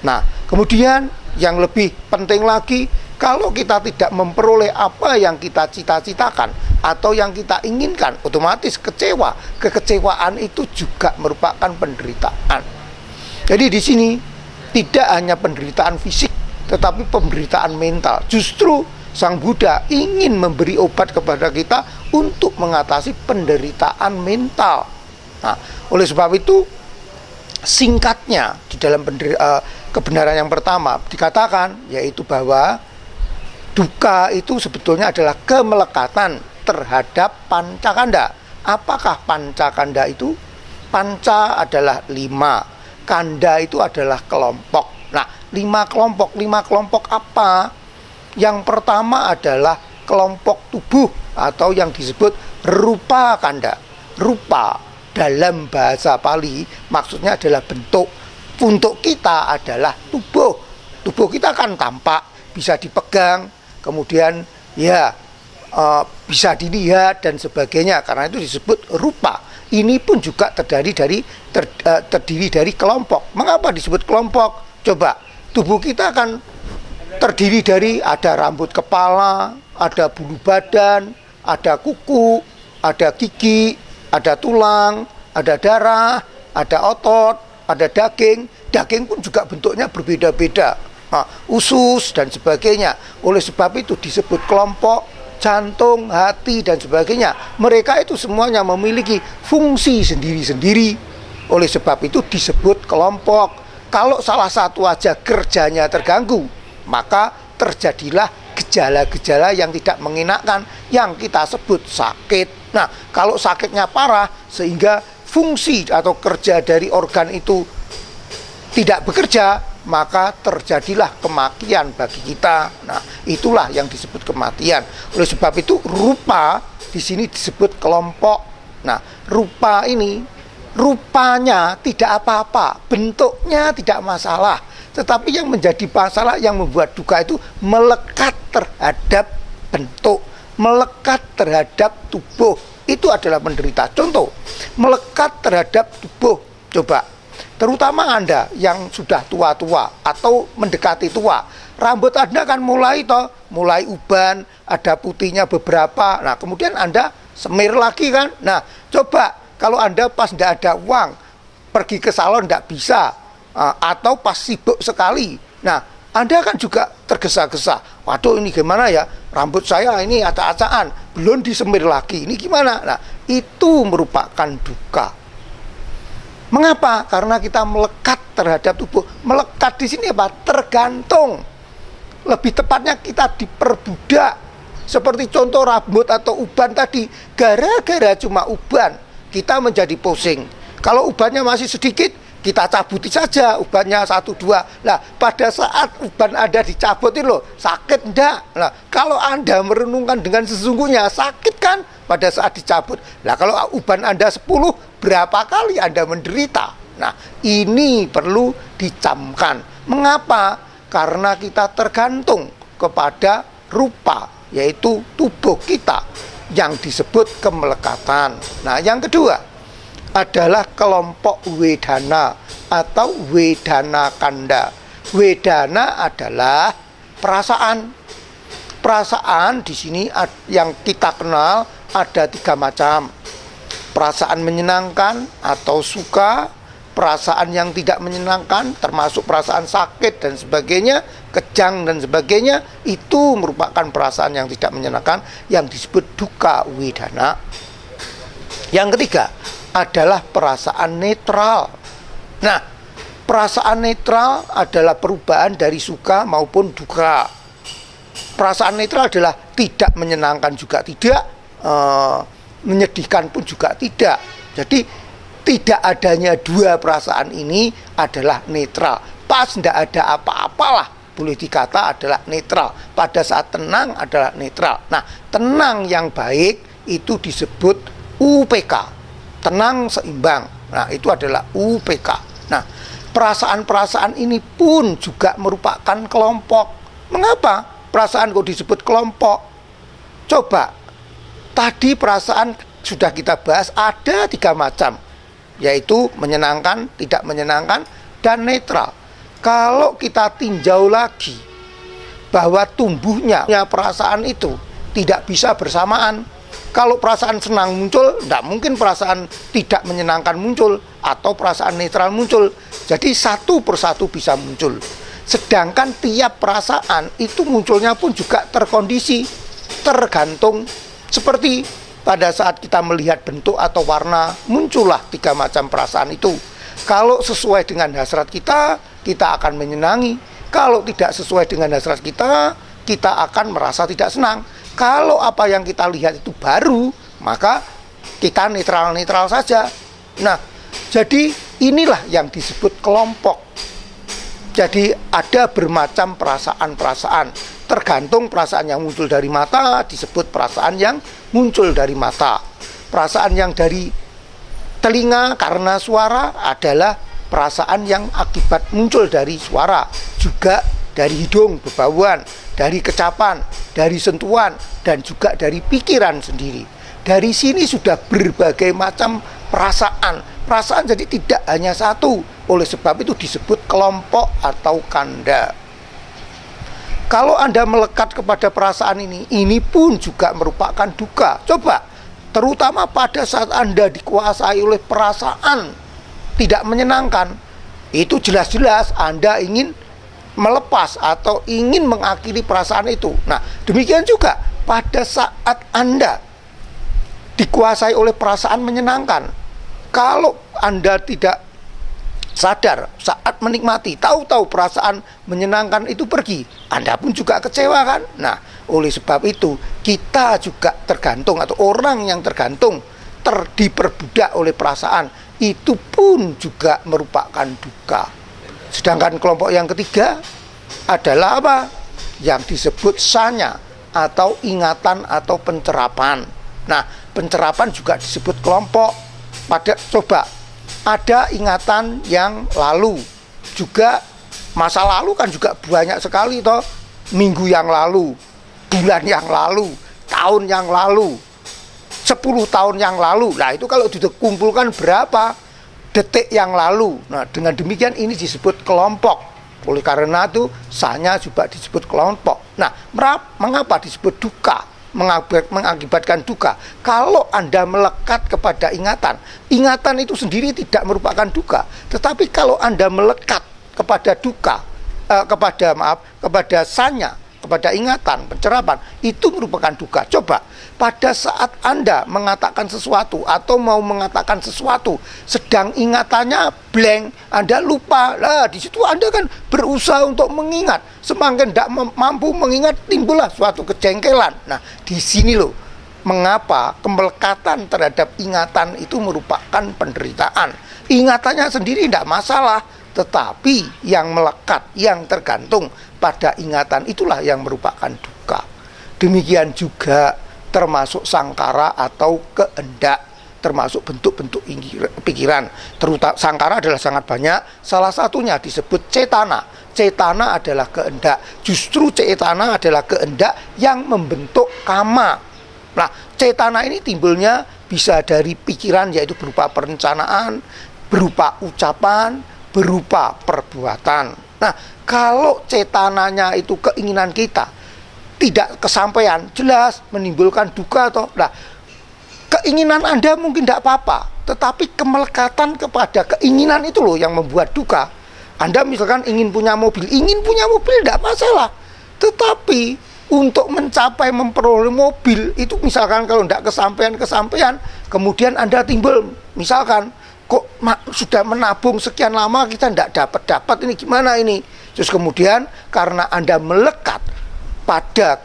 Nah, kemudian yang lebih penting lagi, kalau kita tidak memperoleh apa yang kita cita-citakan atau yang kita inginkan, otomatis kecewa. Kekecewaan itu juga merupakan penderitaan. Jadi di sini tidak hanya penderitaan fisik, tetapi penderitaan mental. Justru Sang Buddha ingin memberi obat kepada kita untuk mengatasi penderitaan mental. Nah, oleh sebab itu, singkatnya di dalam kebenaran yang pertama dikatakan, yaitu bahwa duka itu sebetulnya adalah kemelekatan terhadap pancakanda. Apakah pancakanda itu? Panca adalah 5, kanda itu adalah kelompok. Nah, 5 kelompok. 5 kelompok apa? Yang pertama adalah kelompok tubuh atau yang disebut rupa kanda. Rupa dalam bahasa Pali maksudnya adalah bentuk. Untuk kita adalah tubuh. Tubuh kita kan tampak, bisa dipegang, kemudian ya bisa dilihat dan sebagainya, karena itu disebut rupa. Ini pun juga terdiri dari kelompok. Mengapa disebut kelompok? Coba, tubuh kita kan terdiri dari ada rambut kepala, ada bulu badan, ada kuku, ada gigi, ada tulang, ada darah, ada otot, ada daging. Daging pun juga bentuknya berbeda-beda, usus dan sebagainya. Oleh sebab itu disebut kelompok. Jantung, hati dan sebagainya, mereka itu semuanya memiliki fungsi sendiri-sendiri. Oleh sebab itu disebut kelompok. Kalau salah satu aja kerjanya terganggu, maka terjadilah gejala-gejala yang tidak mengenakan, yang kita sebut sakit. Nah, kalau sakitnya parah sehingga fungsi atau kerja dari organ itu tidak bekerja, maka terjadilah kematian bagi kita. Nah, itulah yang disebut kematian. Oleh sebab itu rupa di sini disebut kelompok. Nah, rupa ini rupanya tidak apa-apa, bentuknya tidak masalah. Tetapi yang menjadi masalah, yang membuat duka itu melekat terhadap bentuk, melekat terhadap tubuh. Itu adalah menderita. Contoh, melekat terhadap tubuh. Coba, terutama Anda yang sudah tua-tua atau mendekati tua, rambut Anda kan mulai uban, ada putihnya beberapa. Nah, kemudian Anda semir lagi kan. Nah, coba kalau Anda pas tidak ada uang, pergi ke salon tidak bisa, atau pas sibuk sekali, nah Anda kan juga tergesa-gesa. Waduh, ini gimana ya, rambut saya ini acak-acakan, belum disemir lagi, ini gimana? Nah, itu merupakan duka. Mengapa? Karena kita melekat terhadap tubuh. Melekat di sini apa? Tergantung. Lebih tepatnya kita diperbudak. Seperti contoh rambut atau uban tadi. Gara-gara cuma uban, kita menjadi pusing. Kalau ubannya masih sedikit, kita cabuti saja ubannya 1-2. Nah, pada saat uban Anda dicabut itu loh, sakit enggak? Nah, kalau Anda merenungkan dengan sesungguhnya, sakit kan pada saat dicabut. Nah, kalau uban Anda 10, berapa kali Anda menderita? Nah, ini perlu dicamkan. Mengapa? Karena kita tergantung kepada rupa, yaitu tubuh kita, yang disebut kemelekatan. Nah, yang kedua adalah kelompok wedana atau wedana kanda. Wedana adalah perasaan. Perasaan di sini yang kita kenal ada 3 macam. Perasaan menyenangkan atau suka, perasaan yang tidak menyenangkan termasuk perasaan sakit dan sebagainya, kejang dan sebagainya, itu merupakan perasaan yang tidak menyenangkan yang disebut dukkha wedana. Yang ketiga adalah perasaan netral. Nah, perasaan netral adalah perubahan dari suka maupun duka. Perasaan netral adalah tidak menyenangkan juga tidak, menyedihkan pun juga tidak. Jadi tidak adanya dua perasaan ini adalah netral. Pas tidak ada apa-apalah, boleh dikata adalah netral. Pada saat tenang adalah netral. Nah, tenang yang baik itu disebut UPK, tenang seimbang. Nah, itu adalah UPK. Nah, perasaan-perasaan ini pun juga merupakan kelompok. Mengapa perasaan kok disebut kelompok? Coba, tadi perasaan sudah kita bahas ada 3 macam, yaitu menyenangkan, tidak menyenangkan, dan netral. Kalau kita tinjau lagi bahwa tumbuhnya perasaan itu tidak bisa bersamaan. Kalau perasaan senang muncul, tidak mungkin perasaan tidak menyenangkan muncul atau perasaan netral muncul. Jadi satu persatu bisa muncul. Sedangkan tiap perasaan itu munculnya pun juga terkondisi, tergantung. Seperti pada saat kita melihat bentuk atau warna, muncullah 3 macam perasaan itu. Kalau sesuai dengan hasrat kita, kita akan menyenangi. Kalau tidak sesuai dengan hasrat kita, kita akan merasa tidak senang. Kalau apa yang kita lihat itu baru, maka kita netral-netral saja. Nah, jadi inilah yang disebut kelompok. Jadi ada bermacam perasaan-perasaan. Tergantung perasaan yang muncul dari mata disebut perasaan yang muncul dari mata. Perasaan yang dari telinga karena suara adalah perasaan yang akibat muncul dari suara. Juga dari hidung, bebauan, dari kecapan, dari sentuhan, dan juga dari pikiran sendiri. Dari sini sudah berbagai macam perasaan. Perasaan jadi tidak hanya satu. Oleh sebab itu disebut kelompok atau kanda. Kalau Anda melekat kepada perasaan ini pun juga merupakan duka. Coba, terutama pada saat Anda dikuasai oleh perasaan tidak menyenangkan, itu jelas-jelas Anda ingin melepas atau ingin mengakhiri perasaan itu. Nah, demikian juga pada saat Anda dikuasai oleh perasaan menyenangkan, kalau Anda tidak sadar saat menikmati, tahu-tahu perasaan menyenangkan itu pergi, Anda pun juga kecewa kan? Nah, oleh sebab itu kita juga tergantung, atau orang yang tergantung diperbudak oleh perasaan itu pun juga merupakan duka. Sedangkan kelompok yang ketiga adalah apa? Yang disebut sanya atau ingatan atau pencerapan. Nah, pencerapan juga disebut kelompok. Coba, ada ingatan yang lalu, juga masa lalu kan juga banyak sekali toh. Minggu yang lalu, bulan yang lalu, tahun yang lalu, 10 tahun yang lalu. Nah, itu kalau dikumpulkan berapa detik yang lalu. Nah, dengan demikian ini disebut kelompok. Oleh karena itu sanya juga disebut kelompok. Nah, mengapa disebut duka, mengakibatkan duka? Kalau Anda melekat kepada ingatan, ingatan itu sendiri tidak merupakan duka. Tetapi kalau Anda melekat kepada duka, kepada sanya, kepada ingatan, pencerapan, itu merupakan duka. Coba, pada saat Anda mengatakan sesuatu atau mau mengatakan sesuatu, sedang ingatannya blank, Anda lupa. Lah, di situ Anda kan berusaha untuk mengingat. Semakin tidak mampu mengingat, timbullah suatu kejengkelan. Nah, di sini loh, mengapa kemelekatan terhadap ingatan itu merupakan penderitaan. Ingatannya sendiri tidak masalah, tetapi yang melekat, yang tergantung pada ingatan itulah yang merupakan duka. Demikian juga termasuk sangkara atau kehendak, termasuk bentuk-bentuk pikiran. Terutama sangkara adalah sangat banyak, salah satunya disebut cetana. Cetana adalah kehendak. Justru cetana adalah kehendak yang membentuk kama. Nah, cetana ini timbulnya bisa dari pikiran, yaitu berupa perencanaan, berupa ucapan, berupa perbuatan. Nah, kalau cetananya itu keinginan kita tidak kesampaian, jelas menimbulkan duka toh. Nah, keinginan Anda mungkin tidak apa-apa, tetapi kemelekatan kepada keinginan itu loh yang membuat duka. Anda misalkan ingin punya mobil tidak masalah. Tetapi untuk mencapai memperoleh mobil itu misalkan kalau tidak kesampaian, kemudian Anda timbul misalkan kok sudah menabung sekian lama kita tidak dapat ini gimana ini. Terus kemudian karena Anda melekat pada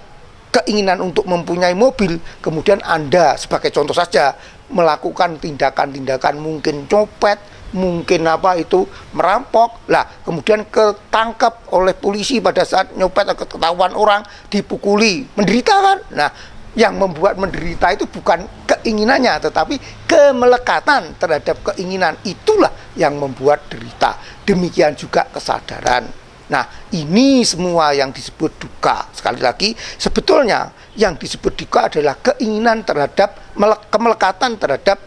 keinginan untuk mempunyai mobil, kemudian Anda sebagai contoh saja melakukan tindakan-tindakan mungkin copet, mungkin merampok, lah kemudian ketangkap oleh polisi pada saat nyopet atau ketahuan orang, dipukuli, menderita kan. Nah, yang membuat menderita itu bukan keinginannya, tetapi kemelekatan terhadap keinginan, itulah yang membuat derita. Demikian juga kesadaran. Nah, ini semua yang disebut duka. Sekali lagi, sebetulnya yang disebut duka adalah keinginan terhadap kemelekatan terhadap,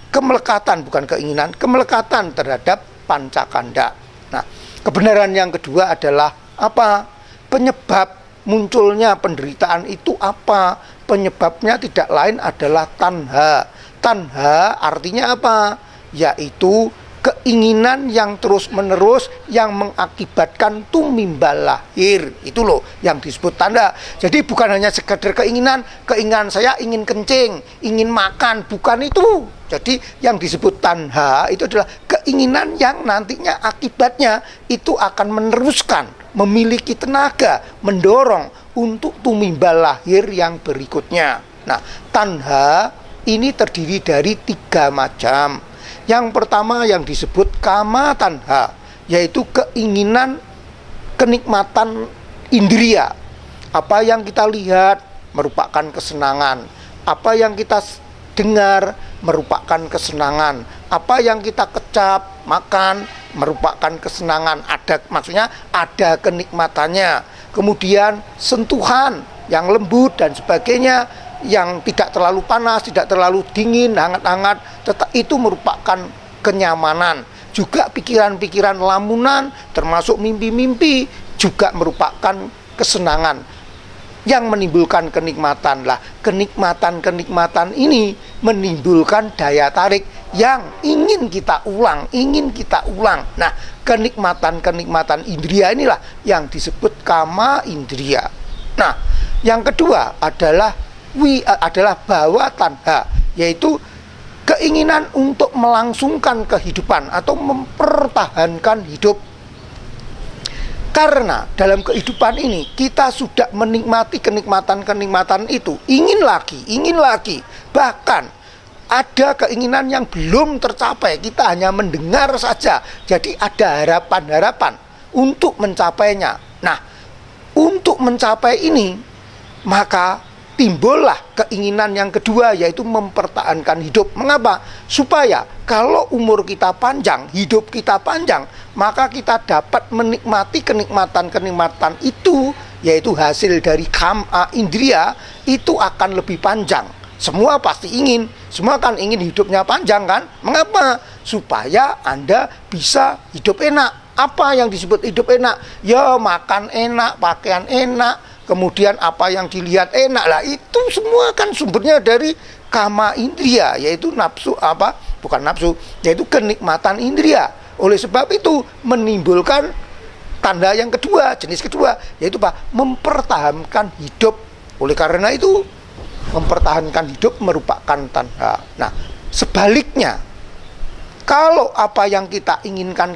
kemelekatan bukan keinginan, kemelekatan terhadap pancakanda. Nah, kebenaran yang kedua adalah apa? Penyebab munculnya penderitaan itu apa? Penyebabnya tidak lain adalah tanha. Tanha artinya apa? Yaitu keinginan yang terus-menerus yang mengakibatkan tumimbal lahir. Itu loh yang disebut tanda. Jadi bukan hanya sekedar keinginan saya ingin kencing, ingin makan, bukan itu. Jadi yang disebut tanha itu adalah keinginan yang nantinya akibatnya itu akan meneruskan, memiliki tenaga, mendorong untuk tumimbal lahir yang berikutnya. Nah, tanha ini terdiri dari 3 macam. Yang pertama yang disebut kama tanha, yaitu keinginan kenikmatan indria. Apa yang kita lihat merupakan kesenangan, apa yang kita dengar merupakan kesenangan, apa yang kita kecap, makan merupakan kesenangan, maksudnya ada kenikmatannya. Kemudian sentuhan yang lembut dan sebagainya, yang tidak terlalu panas, tidak terlalu dingin, hangat-hangat, itu merupakan kenyamanan. Juga pikiran-pikiran lamunan, termasuk mimpi-mimpi, juga merupakan kesenangan yang menimbulkan kenikmatan. Lah, kenikmatan-kenikmatan ini menimbulkan daya tarik yang ingin kita ulang. Nah, kenikmatan-kenikmatan indria inilah yang disebut kama indria. Nah, yang kedua adalah bawa tanha, yaitu keinginan untuk melangsungkan kehidupan atau mempertahankan hidup. Karena dalam kehidupan ini kita sudah menikmati kenikmatan-kenikmatan itu, ingin lagi, bahkan ada keinginan yang belum tercapai, kita hanya mendengar saja, jadi ada harapan-harapan untuk mencapainya. Nah, untuk mencapai ini maka timbullah keinginan yang kedua, yaitu mempertahankan hidup. Mengapa? Supaya kalau umur kita panjang, hidup kita panjang, maka kita dapat menikmati kenikmatan-kenikmatan itu, yaitu hasil dari kama indria, itu akan lebih panjang. Semua pasti ingin, semua kan ingin hidupnya panjang kan? Mengapa? Supaya Anda bisa hidup enak. Apa yang disebut hidup enak? Ya makan enak, pakaian enak, kemudian apa yang dilihat enak. Lah itu semua kan sumbernya dari kama indria, yaitu yaitu kenikmatan indria. Oleh sebab itu menimbulkan tanda yang kedua, jenis kedua, yaitu mempertahankan hidup. Oleh karena itu mempertahankan hidup merupakan tanda. Nah, sebaliknya, kalau apa yang kita inginkan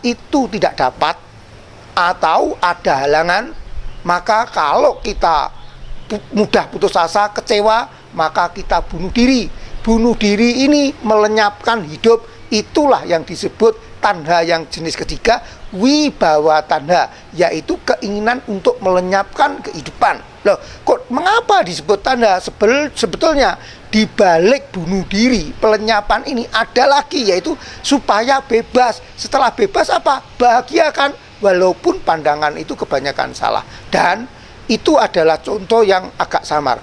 itu tidak dapat atau ada halangan, maka kalau kita mudah putus asa, kecewa, maka kita bunuh diri. Bunuh diri ini melenyapkan hidup. Itulah yang disebut tanha yang jenis ketiga, wibawa tanha, yaitu keinginan untuk melenyapkan kehidupan. Loh, kok mengapa disebut tanha? Sebetulnya di balik bunuh diri, pelenyapan ini ada lagi, yaitu supaya bebas. Setelah bebas apa? Bahagia kan? Walaupun pandangan itu kebanyakan salah. Dan itu adalah contoh yang agak samar.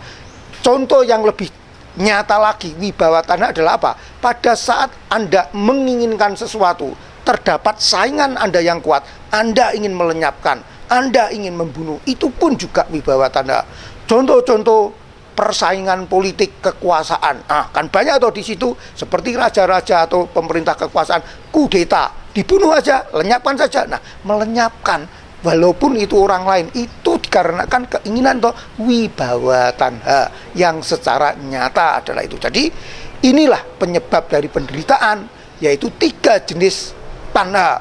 Contoh yang lebih nyata lagi, wibawa tanha adalah apa? Pada saat Anda menginginkan sesuatu, terdapat saingan Anda yang kuat, Anda ingin melenyapkan, Anda ingin membunuh, itu pun juga wibawa tanha. Contoh-contoh persaingan politik kekuasaan, kan banyak atau di situ, seperti raja-raja atau pemerintah kekuasaan, kudeta, dibunuh aja, lenyapkan saja. Nah, melenyapkan walaupun itu orang lain, itu dikarenakan keinginan wibawa tanha yang secara nyata adalah itu. Jadi inilah penyebab dari penderitaan, yaitu 3 jenis tanha.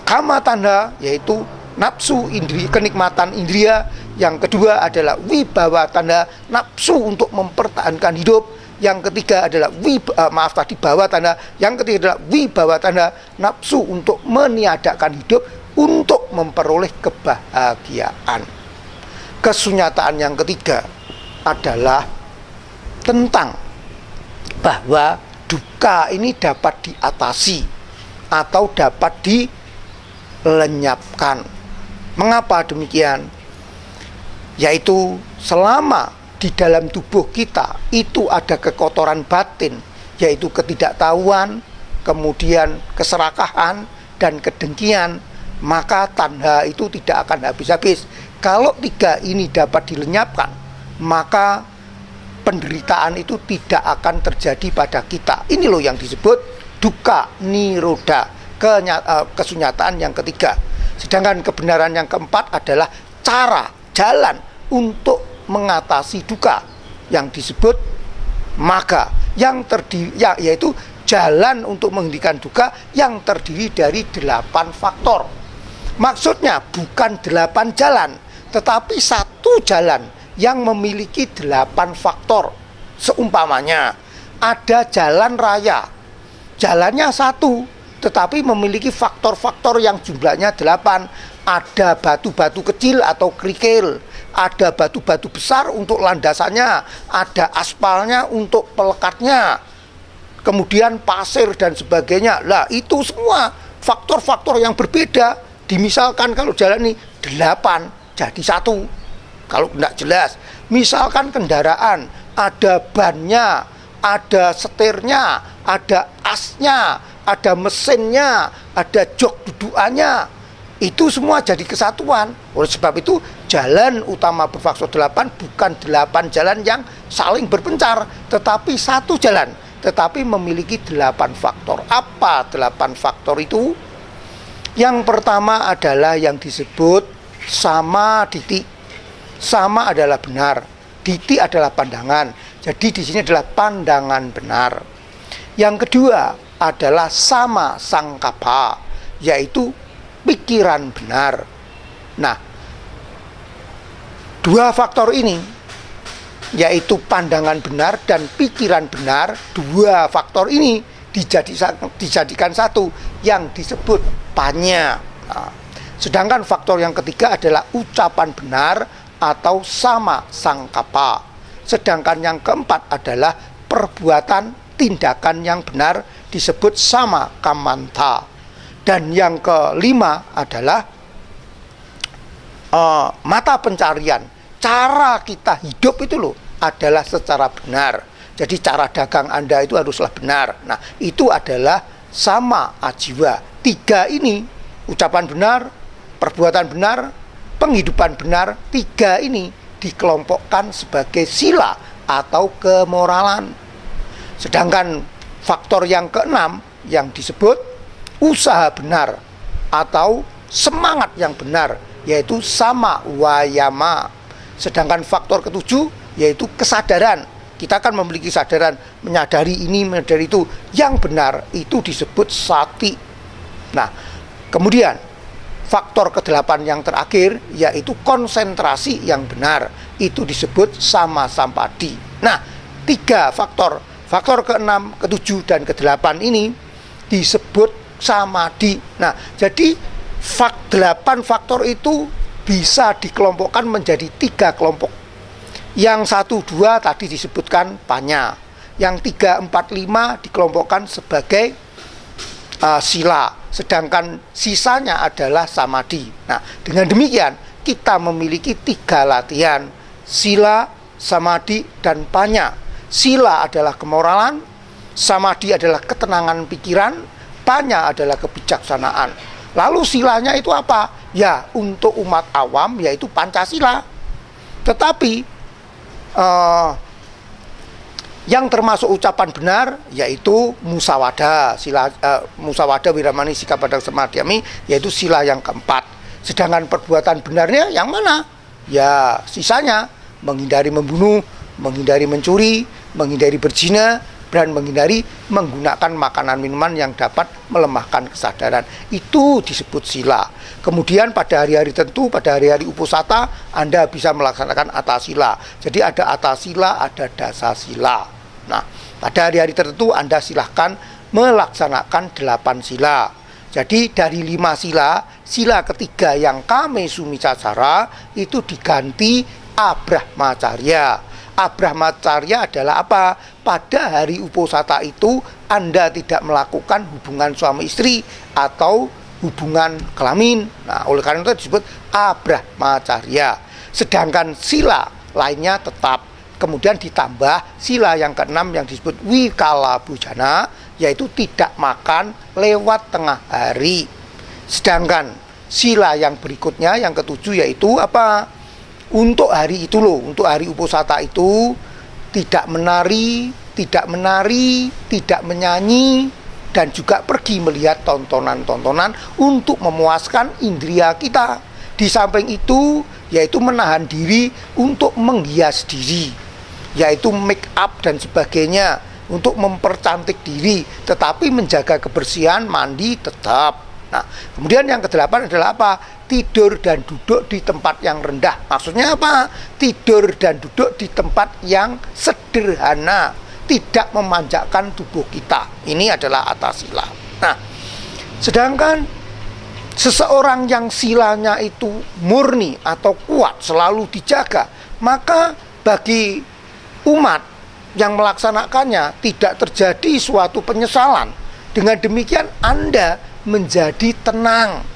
Kama tanha, yaitu nafsu indri, kenikmatan indria Yang kedua adalah wibawa tanda nafsu untuk mempertahankan hidup. Yang ketiga adalah bawa tanda. Yang ketiga adalah wibawa tanda nafsu untuk meniadakan hidup untuk memperoleh kebahagiaan. Kesunyataan yang ketiga adalah tentang bahwa duka ini dapat diatasi atau dapat dilenyapkan. Mengapa demikian? Yaitu selama di dalam tubuh kita itu ada kekotoran batin, yaitu ketidaktahuan, kemudian keserakahan dan kedengkian, maka tanha itu tidak akan habis-habis. Kalau tiga ini dapat dilenyapkan, maka penderitaan itu tidak akan terjadi pada kita. Ini loh yang disebut duka niroda, kesunyataan yang ketiga. Sedangkan kebenaran yang keempat adalah jalan untuk mengatasi duka yang disebut maga, yaitu jalan untuk menghentikan duka yang terdiri dari 8 faktor. Maksudnya bukan 8 jalan, tetapi satu jalan yang memiliki 8 faktor. Seumpamanya ada jalan raya, jalannya satu, tetapi memiliki faktor-faktor yang jumlahnya 8. Ada batu-batu kecil atau kerikil, ada batu-batu besar untuk landasannya, ada aspalnya untuk pelekatnya, kemudian pasir dan sebagainya. Lah itu semua faktor-faktor yang berbeda. Dimisalkan kalau jalan ini 8 jadi satu. Kalau tidak jelas, misalkan kendaraan, ada bannya, ada setirnya, ada asnya, ada mesinnya, ada jok dudukannya, itu semua jadi kesatuan. Oleh sebab itu jalan utama berfaktor 8 bukan 8 jalan yang saling berpencar, tetapi satu jalan, tetapi memiliki 8 faktor. Apa 8 faktor itu? Yang pertama adalah yang disebut sama diti. Sama adalah benar, diti adalah pandangan. Jadi di sini adalah pandangan benar. Yang kedua adalah sama sangkapa, yaitu pikiran benar. Nah, dua faktor ini, yaitu pandangan benar dan pikiran benar, dua faktor ini dijadikan satu yang disebut panya. Nah, sedangkan faktor yang ketiga adalah ucapan benar atau sama sangkapa. Sedangkan yang keempat adalah perbuatan tindakan yang benar disebut sama kamanta. Dan yang kelima adalah mata pencarian. Cara kita hidup itu loh adalah secara benar. Jadi cara dagang Anda itu haruslah benar. Nah, itu adalah sama ajiwa. Tiga ini, ucapan benar, perbuatan benar, penghidupan benar, tiga ini dikelompokkan sebagai sila atau kemoralan. Sedangkan faktor yang keenam yang disebut usaha benar atau semangat yang benar, yaitu sama wayama. Sedangkan faktor ketujuh yaitu kesadaran. Kita akan memiliki kesadaran, menyadari ini, menyadari itu. Yang benar itu disebut sati. Nah, kemudian faktor ke-8 yang terakhir yaitu konsentrasi yang benar, itu disebut sama sampadi. Nah, tiga faktor ke-6, ke-7 dan ke-8 ini disebut samadhi. Nah, jadi 8 faktor itu bisa dikelompokkan menjadi 3 kelompok. Yang 1, 2 tadi disebutkan panya. Yang 3, 4, 5 dikelompokkan sebagai sila. Sedangkan sisanya adalah samadhi. Nah, dengan demikian kita memiliki 3 latihan: sila, samadhi, dan panya. Sila adalah kemoralan, samadhi adalah ketenangan pikiran, panya adalah kebijaksanaan. Lalu silanya itu apa? Ya, untuk umat awam yaitu Pancasila. Tetapi yang termasuk ucapan benar yaitu musawada, sila musawada wiramani sikap padang samadhyami, yaitu sila yang keempat. Sedangkan perbuatan benarnya yang mana? Ya, sisanya menghindari membunuh, menghindari mencuri, menghindari berzina, dan menghindari menggunakan makanan minuman yang dapat melemahkan kesadaran. Itu disebut sila. Kemudian pada hari-hari tertentu, pada hari-hari uposata, Anda bisa melaksanakan atasila. Jadi ada atasila, ada dasasila. Nah, pada hari-hari tertentu Anda silahkan melaksanakan 8 sila. Jadi dari 5 sila, sila ketiga yang kame sumicacara itu diganti abrahmacarya. Abrahmacarya adalah apa? Pada hari uposata itu Anda tidak melakukan hubungan suami istri atau hubungan kelamin. Nah, oleh karena itu disebut abrahmacarya. Sedangkan sila lainnya tetap. Kemudian ditambah sila yang keenam yang disebut wikala bujana, yaitu tidak makan lewat tengah hari. Sedangkan sila yang berikutnya yang ketujuh yaitu apa? Untuk hari itu loh, untuk hari uposata itu tidak menari, tidak menyanyi, dan juga pergi melihat tontonan-tontonan untuk memuaskan indria kita. Di samping itu, yaitu menahan diri untuk menghias diri, yaitu make up dan sebagainya, untuk mempercantik diri, tetapi menjaga kebersihan, mandi tetap. Nah, kemudian yang kedelapan adalah apa? Tidur dan duduk di tempat yang rendah. Maksudnya apa? Tidur dan duduk di tempat yang sederhana, tidak memanjakan tubuh kita. Ini adalah atasila. Nah, sedangkan seseorang yang silanya itu murni atau kuat, selalu dijaga, maka bagi umat yang melaksanakannya tidak terjadi suatu penyesalan. Dengan demikian Anda menjadi tenang.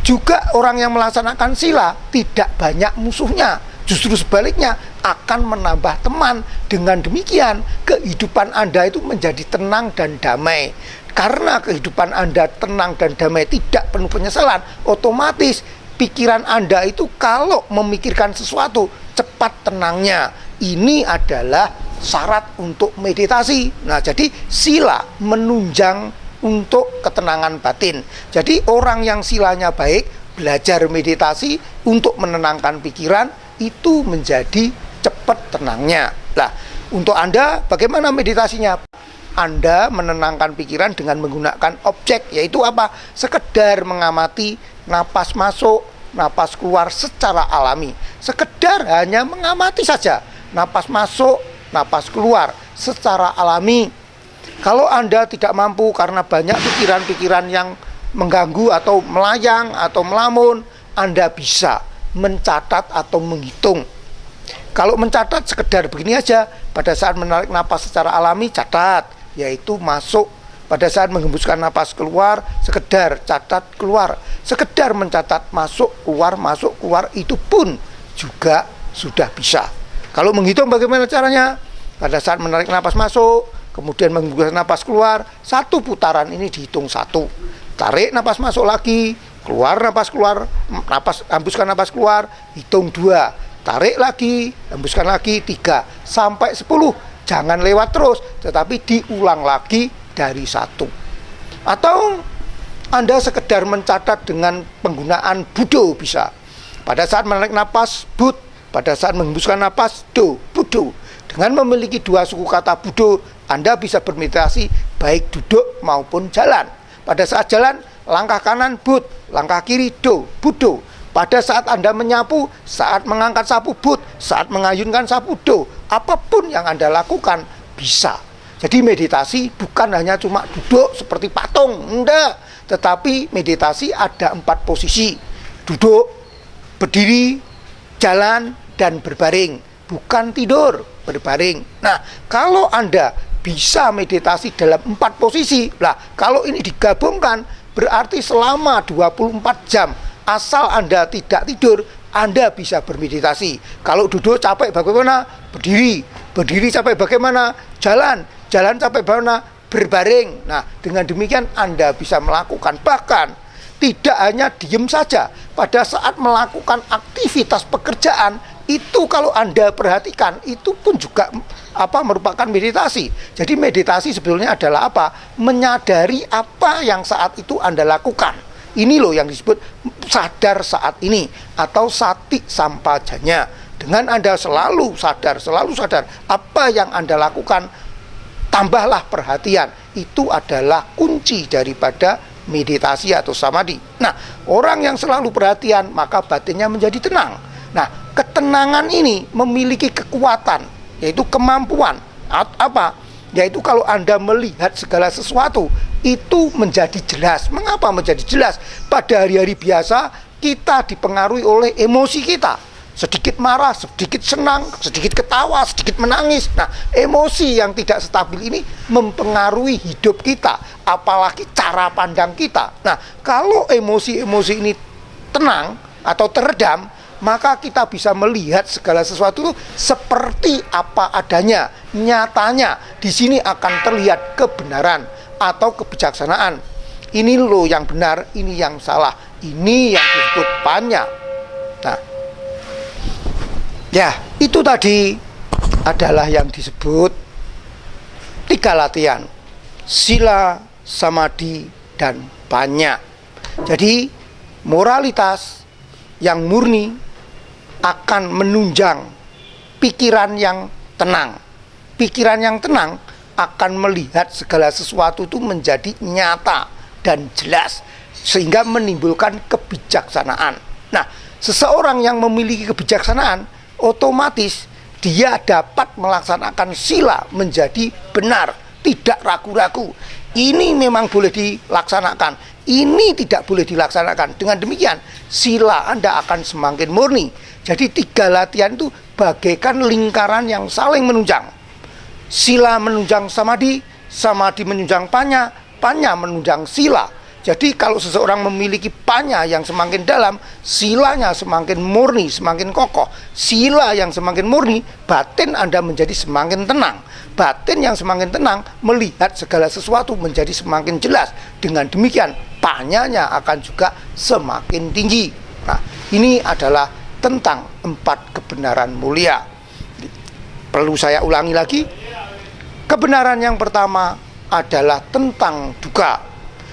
Juga orang yang melaksanakan sila tidak banyak musuhnya, justru sebaliknya akan menambah teman. Dengan demikian kehidupan Anda itu menjadi tenang dan damai. Karena kehidupan Anda tenang dan damai, tidak penuh penyesalan, otomatis pikiran Anda itu kalau memikirkan sesuatu cepat tenangnya. Ini adalah syarat untuk meditasi. Nah, jadi sila menunjang untuk ketenangan batin. Jadi orang yang silanya baik, belajar meditasi untuk menenangkan pikiran, itu menjadi cepat tenangnya. Nah, untuk Anda bagaimana meditasinya? Anda menenangkan pikiran dengan menggunakan objek, yaitu apa? Sekedar mengamati napas masuk, napas keluar secara alami. Sekedar hanya mengamati saja napas masuk, napas keluar secara alami. Kalau Anda tidak mampu karena banyak pikiran-pikiran yang mengganggu atau melayang atau melamun, Anda bisa mencatat atau menghitung. Kalau mencatat sekedar begini aja, pada saat menarik napas secara alami catat, yaitu masuk. Pada saat menghembuskan napas keluar, sekedar catat keluar. Sekedar mencatat masuk keluar, itu pun juga sudah bisa. Kalau menghitung bagaimana caranya? Pada saat menarik napas masuk, kemudian menghembuskan napas keluar, satu putaran ini dihitung 1. Tarik napas masuk lagi, keluar napas keluar, hembuskan napas keluar, hitung 2. Tarik lagi, hembuskan lagi 3 sampai 10. Jangan lewat terus, tetapi diulang lagi dari 1. Atau Anda sekedar mencatat dengan penggunaan budo bisa. Pada saat menarik napas bud, pada saat menghembuskan napas do, budo. Dengan memiliki 2 suku kata budo, Anda bisa bermeditasi baik duduk maupun jalan. Pada saat jalan, langkah kanan bud, langkah kiri do, budo. Pada saat Anda menyapu, saat mengangkat sapu bud, saat mengayunkan sapu do, apapun yang Anda lakukan bisa. Jadi meditasi bukan hanya cuma duduk seperti patung, enggak. Tetapi meditasi ada 4 posisi. Duduk, berdiri, jalan, dan berbaring. Bukan tidur, berbaring. Nah, kalau Anda bisa meditasi dalam 4 posisi, lah kalau ini digabungkan berarti selama 24 jam asal Anda tidak tidur, Anda bisa bermeditasi. Kalau duduk capek bagaimana? Berdiri. Berdiri capek bagaimana? Jalan. Jalan capek bagaimana? Berbaring. Nah, dengan demikian Anda bisa melakukan. Bahkan tidak hanya diem saja. Pada saat melakukan aktivitas pekerjaan, itu kalau Anda perhatikan, itu pun juga merupakan meditasi. Jadi meditasi sebetulnya adalah apa? Menyadari apa yang saat itu Anda lakukan. Ini loh yang disebut sadar saat ini atau sati sampajanya. Dengan Anda selalu sadar apa yang Anda lakukan tambahlah perhatian. Itu adalah kunci daripada meditasi atau samadhi. Nah, orang yang selalu perhatian, maka batinnya menjadi tenang. Nah, ketenangan ini memiliki kekuatan, yaitu kemampuan. Apa? Yaitu kalau Anda melihat segala sesuatu, itu menjadi jelas. Mengapa menjadi jelas? Pada hari-hari biasa, kita dipengaruhi oleh emosi kita. Sedikit marah, sedikit senang, sedikit ketawa, sedikit menangis. Nah, emosi yang tidak stabil ini mempengaruhi hidup kita, apalagi cara pandang kita. Nah, kalau emosi-emosi ini tenang atau teredam, maka kita bisa melihat segala sesuatu seperti apa adanya. Nyatanya, di sini akan terlihat kebenaran atau kebijaksanaan. Ini loh yang benar, ini yang salah. Ini yang disebut panya. Nah, ya, itu tadi adalah yang disebut 3 latihan: sila, samadhi, dan panya. Jadi, moralitas yang murni akan menunjang pikiran yang tenang. Pikiran yang tenang akan melihat segala sesuatu itu menjadi nyata dan jelas, sehingga menimbulkan kebijaksanaan. Nah, seseorang yang memiliki kebijaksanaan, otomatis dia dapat melaksanakan sila menjadi benar, tidak ragu-ragu. Ini memang boleh dilaksanakan, ini tidak boleh dilaksanakan. Dengan demikian, sila Anda akan semakin murni. Jadi 3 latihan itu bagaikan lingkaran yang saling menunjang. Sila menunjang samadhi, samadhi menunjang panya, panya menunjang sila. Jadi kalau seseorang memiliki panya yang semakin dalam, silanya semakin murni, semakin kokoh. Sila yang semakin murni, batin Anda menjadi semakin tenang. Batin yang semakin tenang melihat segala sesuatu menjadi semakin jelas. Dengan demikian, panyanya akan juga semakin tinggi. Nah, ini adalah tentang 4 kebenaran mulia. Perlu saya ulangi lagi. Kebenaran yang pertama adalah tentang duka.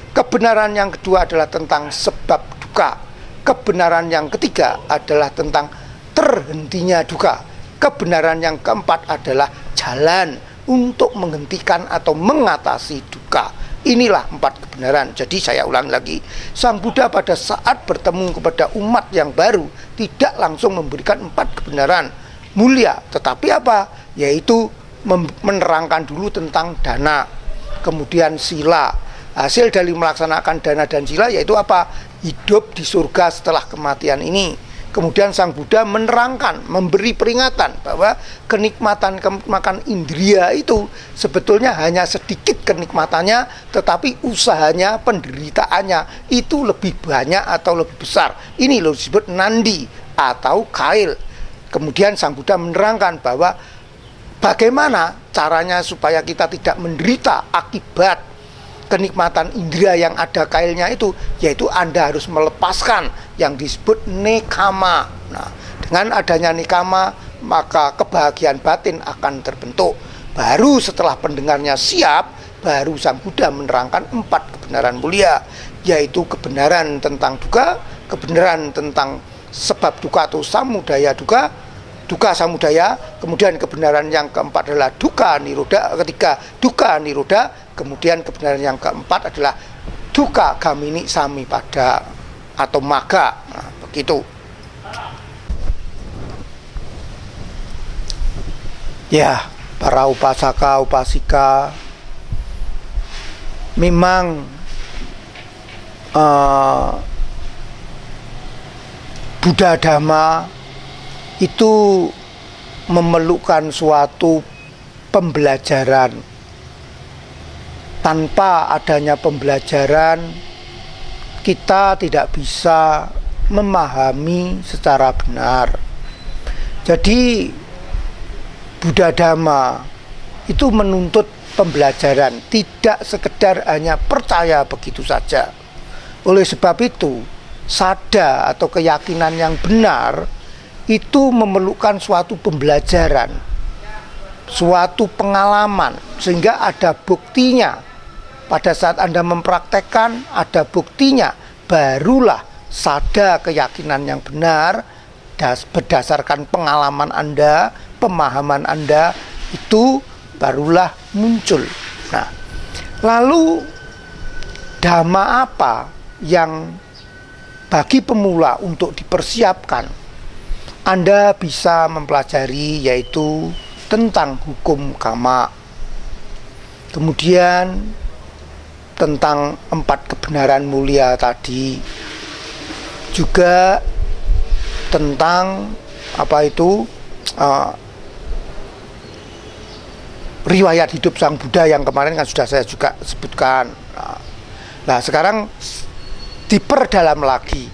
Kebenaran yang kedua adalah tentang sebab duka. Kebenaran yang ketiga adalah tentang terhentinya duka. Kebenaran yang keempat adalah jalan untuk menghentikan atau mengatasi duka. Inilah 4 kebenaran. Jadi saya ulang lagi, Sang Buddha pada saat bertemu kepada umat yang baru tidak langsung memberikan 4 kebenaran mulia, tetapi apa? Yaitu menerangkan dulu tentang dana, kemudian sila. Hasil dari melaksanakan dana dan sila yaitu apa? Hidup di surga setelah kematian ini. Kemudian Sang Buddha menerangkan, memberi peringatan bahwa kenikmatan indria itu sebetulnya hanya sedikit kenikmatannya, tetapi usahanya, penderitaannya itu lebih banyak atau lebih besar. Ini loh disebut nandi atau kail. Kemudian Sang Buddha menerangkan bahwa bagaimana caranya supaya kita tidak menderita akibat kenikmatan indera yang ada kailnya itu, yaitu Anda harus melepaskan yang disebut nekama. Nah, dengan adanya nekama, maka kebahagiaan batin akan terbentuk. Baru setelah pendengarnya siap, baru Sang Buddha menerangkan 4 kebenaran mulia, yaitu kebenaran tentang duka, kebenaran tentang sebab duka atau samudaya duka, duka samudaya, kemudian kebenaran yang keempat adalah duka niroda, ketiga duka niroda, kemudian kebenaran yang keempat adalah duka gamini samipada atau maga. Nah, begitu. Ya, para upasaka upasika, memang Buddha Dhamma itu memerlukan suatu pembelajaran. Tanpa adanya pembelajaran, kita tidak bisa memahami secara benar. Jadi Buddha Dhamma itu menuntut pembelajaran, tidak sekedar hanya percaya begitu saja. Oleh sebab itu, sada atau keyakinan yang benar itu memerlukan suatu pembelajaran, suatu pengalaman, sehingga ada buktinya. Pada saat Anda mempraktekkan, ada buktinya, barulah sada keyakinan yang benar berdasarkan pengalaman Anda, pemahaman Anda itu barulah muncul. Nah, lalu dhamma apa yang bagi pemula untuk dipersiapkan? Anda bisa mempelajari yaitu tentang hukum kama, kemudian tentang 4 kebenaran mulia tadi, juga tentang riwayat hidup Sang Buddha yang kemarin kan sudah saya juga sebutkan. Nah, sekarang diperdalam lagi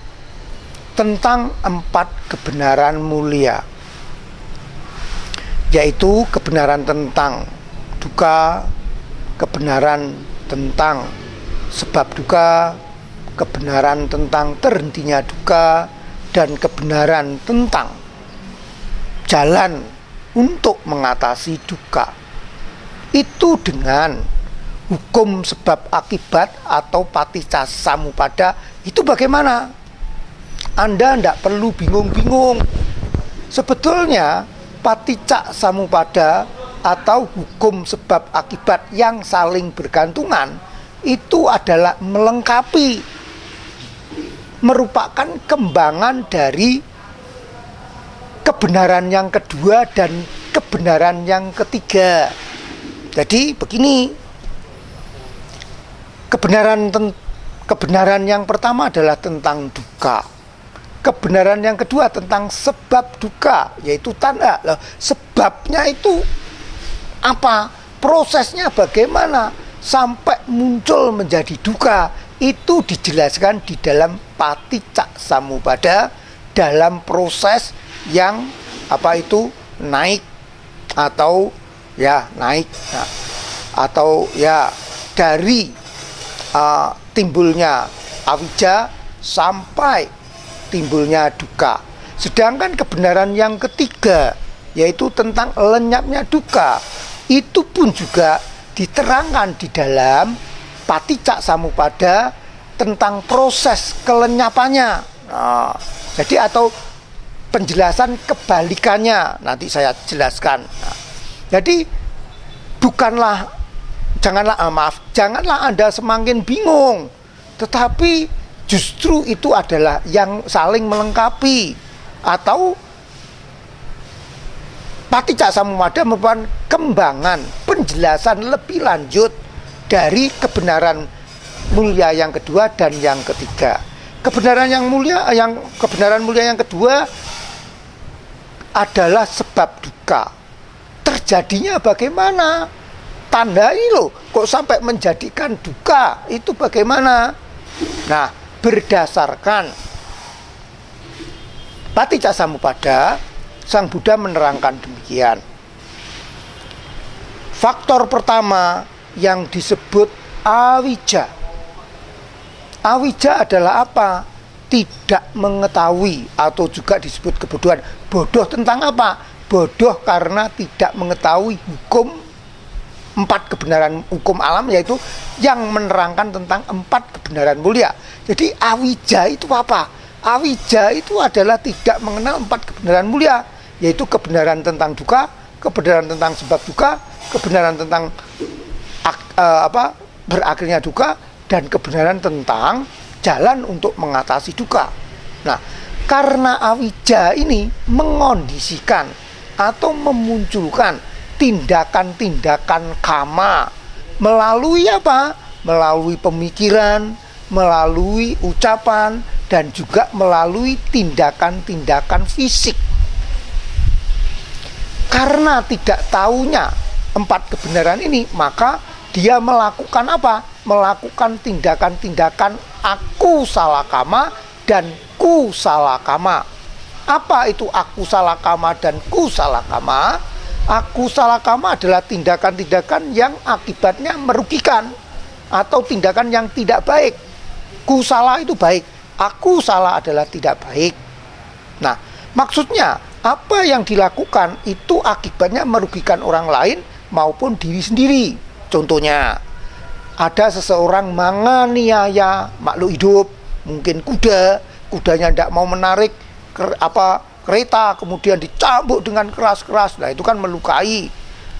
tentang 4 kebenaran mulia, yaitu kebenaran tentang duka, kebenaran tentang sebab duka, kebenaran tentang terhentinya duka, dan kebenaran tentang jalan untuk mengatasi duka. Itu dengan hukum sebab akibat atau paticca samuppada. Itu bagaimana? Anda tidak perlu bingung-bingung. Sebetulnya paticca samuppada atau hukum sebab akibat yang saling bergantungan itu adalah melengkapi, merupakan kembangan dari kebenaran yang kedua dan kebenaran yang ketiga. Jadi begini, kebenaran yang pertama adalah tentang duka. Kebenaran yang kedua tentang sebab duka, yaitu tanda. Sebabnya itu apa? Prosesnya bagaimana sampai muncul menjadi duka? Itu dijelaskan di dalam paticca samuppada, dalam proses yang naik atau naik, atau dari timbulnya avijja sampai timbulnya duka. Sedangkan kebenaran yang ketiga, yaitu tentang lenyapnya duka, itu pun juga diterangkan di dalam paticca samuppada tentang proses kelenyapannya. Jadi atau penjelasan kebalikannya nanti saya jelaskan. Jadi janganlah Anda semakin bingung, tetapi justru itu adalah yang saling melengkapi, atau paticca samuppada merupakan kembangan yang lebih lanjut dari kebenaran mulia yang kedua dan yang ketiga. Kebenaran mulia yang kedua adalah sebab duka. Terjadinya bagaimana? Tanda ini loh, kok sampai menjadikan duka, itu bagaimana? Nah, berdasarkan paticca samuppada, Sang Buddha menerangkan demikian. Faktor pertama yang disebut avijja. Avijja adalah apa? Tidak mengetahui, atau juga disebut kebodohan. Bodoh tentang apa? Bodoh karena tidak mengetahui hukum 4 kebenaran hukum alam, yaitu yang menerangkan tentang 4 kebenaran mulia. Jadi avijja itu apa? Avijja itu adalah tidak mengenal 4 kebenaran mulia, yaitu kebenaran tentang duka, kebenaran tentang sebab duka, kebenaran tentang berakhirnya duka, dan kebenaran tentang jalan untuk mengatasi duka. Nah, karena avijja ini mengondisikan atau memunculkan tindakan-tindakan kama melalui apa? Melalui pemikiran, melalui ucapan, dan juga melalui tindakan-tindakan fisik. Karena tidak tahunya 4 kebenaran ini, maka dia melakukan apa? Melakukan tindakan-tindakan aku salah kama dan ku salah kama. Apa itu aku salah kama dan ku salah kama? Aku salah kama adalah tindakan-tindakan yang akibatnya merugikan atau tindakan yang tidak baik. Ku salah itu baik, aku salah adalah tidak baik. Nah, maksudnya apa yang dilakukan itu akibatnya merugikan orang lain maupun diri sendiri. Contohnya, ada seseorang menganiaya makhluk hidup, mungkin kudanya tidak mau menarik kereta, kemudian dicambuk dengan keras-keras. Nah, itu kan melukai.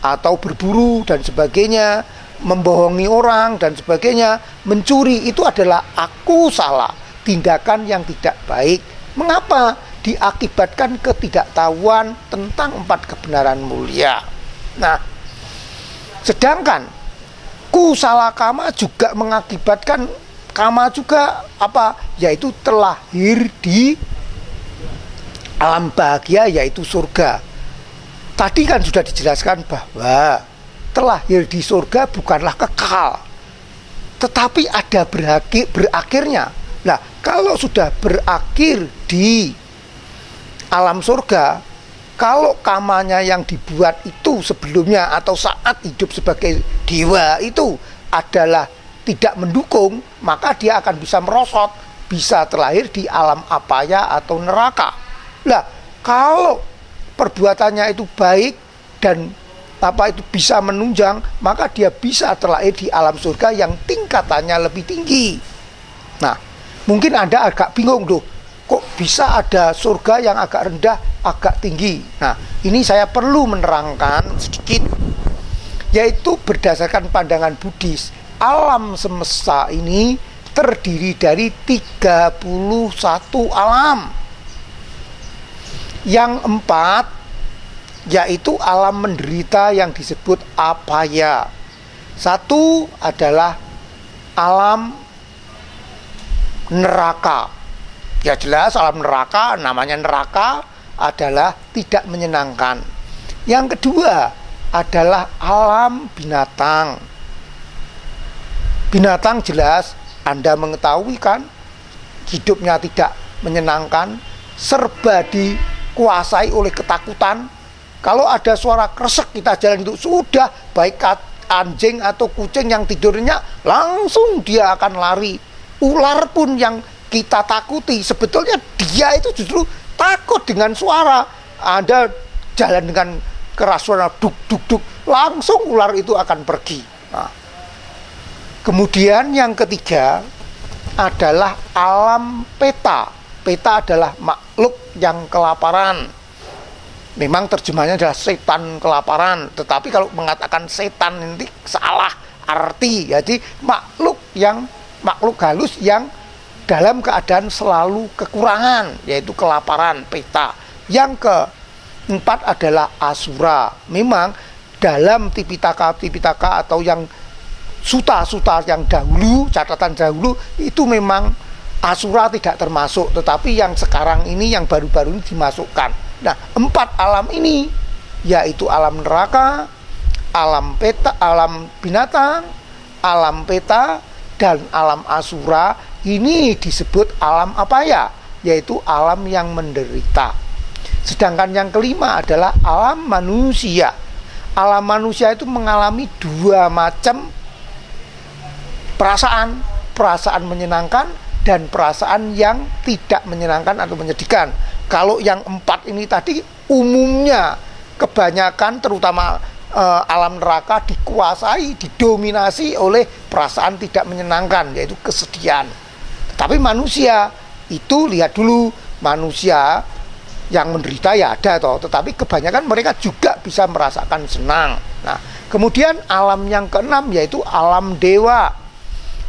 atau berburu dan sebagainya, membohongi orang dan sebagainya, mencuri, itu adalah aku salah, tindakan yang tidak baik. Mengapa? Diakibatkan ketidaktahuan tentang 4 kebenaran mulia. Nah, sedangkan kusala kama juga mengakibatkan kama juga apa? Yaitu terlahir di alam bahagia, yaitu surga. Tadi kan sudah dijelaskan bahwa terlahir di surga bukanlah kekal, tetapi ada berakhirnya. Nah, kalau sudah berakhir di alam surga, kalau kamanya yang dibuat itu sebelumnya atau saat hidup sebagai dewa itu adalah tidak mendukung, maka dia akan bisa merosot, bisa terlahir di alam apaya atau neraka. Nah, kalau perbuatannya itu baik dan itu bisa menunjang, maka dia bisa terlahir di alam surga yang tingkatannya lebih tinggi. Nah, mungkin Anda agak bingung loh, kok bisa ada surga yang agak rendah, agak tinggi. Nah, ini saya perlu menerangkan sedikit, yaitu berdasarkan pandangan Buddhis, alam semesta ini terdiri dari 31 alam. Yang 4 yaitu alam menderita yang disebut apaya. 1 adalah alam neraka. Ya jelas alam neraka, namanya neraka adalah tidak menyenangkan. Yang kedua adalah alam binatang. Binatang jelas Anda mengetahui kan, hidupnya tidak menyenangkan, serba dikuasai oleh ketakutan. Kalau ada suara kresek kita jalan itu sudah, baik anjing atau kucing yang tidurnya langsung dia akan lari. Ular pun yang kita takuti, sebetulnya dia itu justru takut dengan suara. Anda jalan dengan keras suara duk duk duk, langsung ular itu akan pergi. Nah, kemudian yang ketiga adalah alam peta. Peta adalah makhluk yang kelaparan. Memang terjemahnya adalah setan kelaparan, tetapi kalau mengatakan setan nanti salah arti. Jadi makhluk halus yang dalam keadaan selalu kekurangan, yaitu kelaparan, peta. Yang keempat adalah asura. Memang dalam Tipitaka atau yang suta yang dahulu, catatan dahulu, itu memang asura tidak termasuk, tetapi yang sekarang ini, yang baru-baru ini dimasukkan. Nah, 4 alam ini, yaitu alam neraka, alam peta, alam binatang, alam peta, dan alam asura, ini disebut alam apaya, yaitu alam yang menderita. Sedangkan yang kelima adalah alam manusia. Alam manusia itu mengalami 2 macam perasaan, perasaan menyenangkan dan perasaan yang tidak menyenangkan atau menyedihkan. Kalau yang 4 ini tadi umumnya kebanyakan terutama alam neraka dikuasai, didominasi oleh perasaan tidak menyenangkan, yaitu kesedihan. Tapi manusia itu, lihat dulu, manusia yang menderita ya ada toh, tetapi kebanyakan mereka juga bisa merasakan senang. Nah, kemudian alam yang keenam yaitu alam dewa.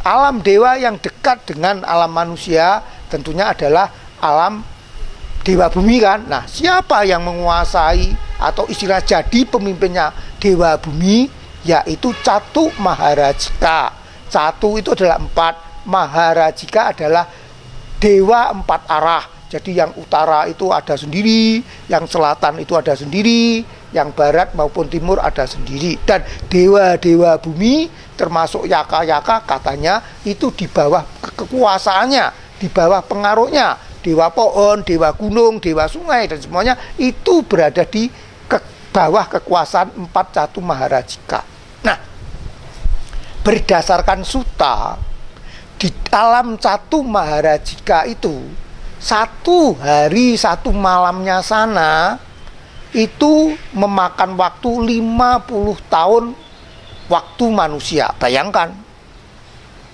Alam dewa yang dekat dengan alam manusia tentunya adalah alam dewa bumi kan. Nah, siapa yang menguasai atau istilah jadi pemimpinnya dewa bumi, yaitu Catu Maharajika. Catu itu adalah 4, Maharajika adalah dewa 4 arah. Jadi yang utara itu ada sendiri, yang selatan itu ada sendiri, yang barat maupun timur ada sendiri. Dan dewa-dewa bumi termasuk yaka-yaka katanya itu di bawah kekuasaannya, di bawah pengaruhnya. Dewa pohon, dewa gunung, dewa sungai dan semuanya itu berada di bawah kekuasaan 4 Catu Maharajika. Nah, berdasarkan suta, di alam Catu Maharajika itu 1 hari 1 malamnya sana itu memakan waktu 50 tahun waktu manusia. Bayangkan,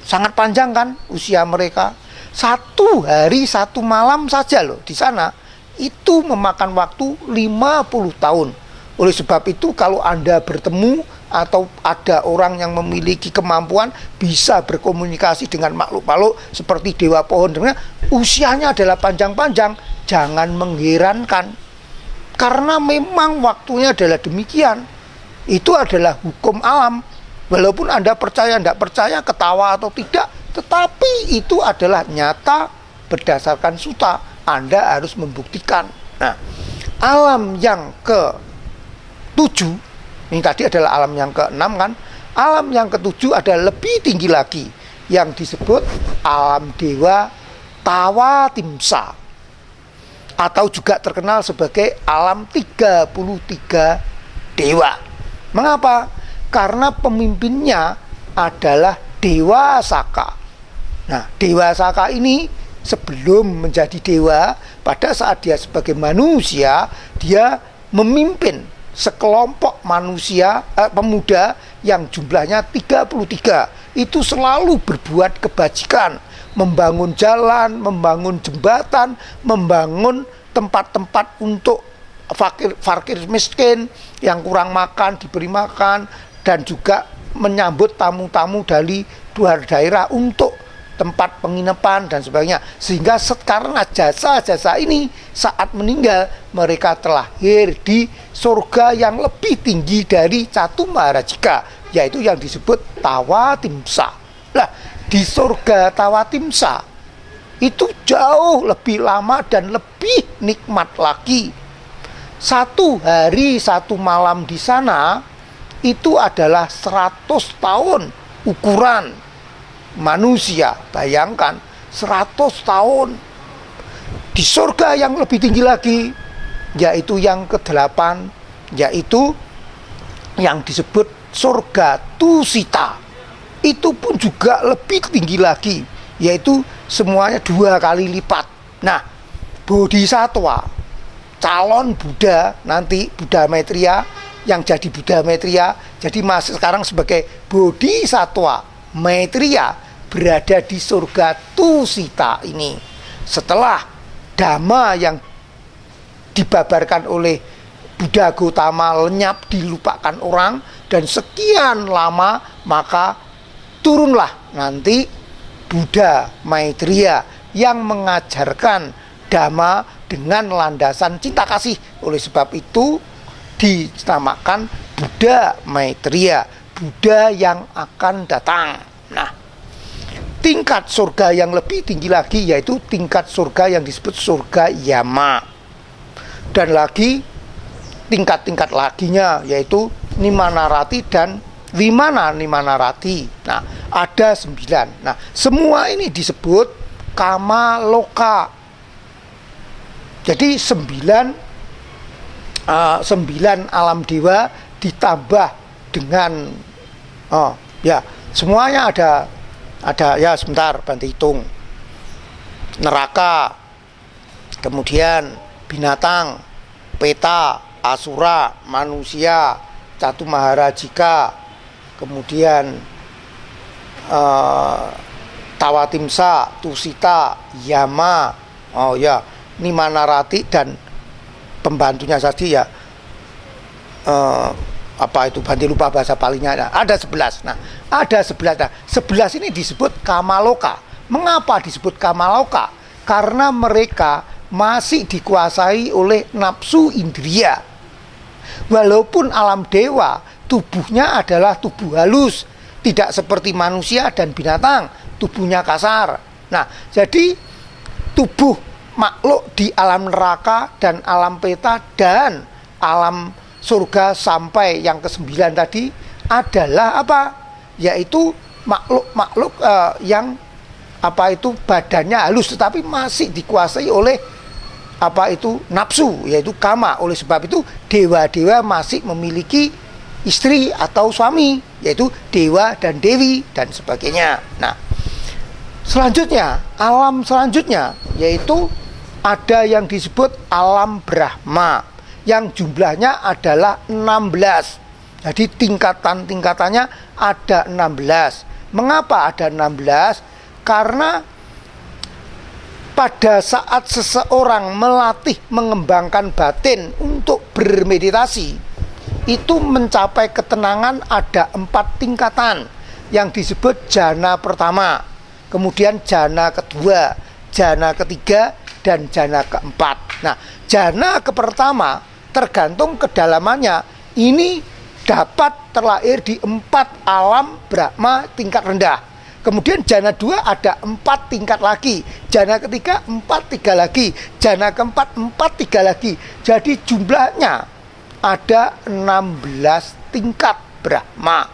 sangat panjang kan usia mereka. 1 hari 1 malam saja loh di sana itu memakan waktu 50 tahun. Oleh sebab itu kalau Anda bertemu atau ada orang yang memiliki kemampuan bisa berkomunikasi dengan makhluk-makhluk seperti dewa pohon, dengan usianya adalah panjang-panjang, jangan mengherankan. Karena memang waktunya adalah demikian. Itu adalah hukum alam. Walaupun Anda percaya, tidak percaya, ketawa atau tidak, tetapi itu adalah nyata berdasarkan suta. Anda harus membuktikan. Nah, alam yang ke-7, ini tadi adalah alam yang ke-6 kan. Alam yang ke-7 adalah lebih tinggi lagi, yang disebut alam dewa Tawatimsa, atau juga terkenal sebagai alam 33 dewa. Mengapa? Karena pemimpinnya adalah Dewa Saka. Nah, Dewa Saka ini sebelum menjadi dewa, pada saat dia sebagai manusia, dia memimpin sekelompok manusia, pemuda yang jumlahnya 33. Itu selalu berbuat kebajikan, membangun jalan, membangun jembatan, membangun tempat-tempat untuk fakir miskin yang kurang makan diberi makan, dan juga menyambut tamu-tamu dari luar daerah untuk tempat penginapan dan sebagainya. Sehingga karena jasa-jasa ini, saat meninggal mereka terlahir di surga yang lebih tinggi dari Catu Maharajika, yaitu yang disebut Tawatimsa. Nah, di surga Tawatimsa itu jauh lebih lama dan lebih nikmat lagi. 1 hari 1 malam di sana itu adalah 100 tahun ukuran manusia. Bayangkan 100 tahun. Di surga yang lebih tinggi lagi, yaitu yang ke-8, yaitu yang disebut surga Tusita. Itu pun juga lebih tinggi lagi, yaitu semuanya 2 kali lipat. Nah, Bodhisattva, calon Buddha nanti, Buddha Maitreya, yang jadi Buddha Maitreya, jadi masih sekarang sebagai Bodhisattva Maitreya, berada di surga Tusita ini. Setelah Dhamma yang dibabarkan oleh Buddha Gautama lenyap, dilupakan orang, dan sekian lama, maka turunlah nanti Buddha Maitreya yang mengajarkan Dhamma dengan landasan cinta kasih. Oleh sebab itu dinamakan Buddha Maitreya, Buddha yang akan datang. Nah, tingkat surga yang lebih tinggi lagi yaitu tingkat surga yang disebut surga Yama. Dan lagi tingkat-tingkat laginya yaitu Nimanarati dan Vimana Nimanarati. Nah, ada 9. Nah, semua ini disebut Kamaloka. Jadi 9 alam dewa ditambah dengan semuanya ada ya, sebentar bantu hitung. Neraka, kemudian binatang, peta, asura, manusia, Catu Maharajika, kemudian Tawatimsa, Tusita, Yama, Nimanarati, dan pembantunya tadi ya, Banti lupa bahasa palingnya. Nah, ada 11. Nah, ada 11. Nah, 11 ini disebut Kamaloka. Mengapa disebut Kamaloka? Karena mereka masih dikuasai oleh nafsu indria. Walaupun alam dewa tubuhnya adalah tubuh halus, tidak seperti manusia dan binatang, tubuhnya kasar. Nah, jadi tubuh makhluk di alam neraka dan alam peta dan alam surga sampai yang ke-9 tadi adalah apa? Yaitu makhluk-makhluk yang badannya halus tetapi masih dikuasai oleh nafsu, yaitu kama. Oleh sebab itu dewa-dewa masih memiliki istri atau suami, yaitu dewa dan dewi dan sebagainya. Nah, alam selanjutnya yaitu ada yang disebut alam Brahma, yang jumlahnya adalah 16. Jadi tingkatan-tingkatannya ada 16. Mengapa ada 16? Karena pada saat seseorang melatih mengembangkan batin untuk bermeditasi, itu mencapai ketenangan ada 4 tingkatan yang disebut jana pertama, kemudian jana kedua, jana ketiga, dan jana keempat. Nah, jana pertama tergantung kedalamannya, ini dapat terlahir di 4 alam Brahma tingkat rendah. Kemudian jana 2 ada 4 tingkat lagi, jana ketiga 4 3 lagi, jana keempat 4 3 lagi. Jadi jumlahnya ada 16 tingkat Brahma.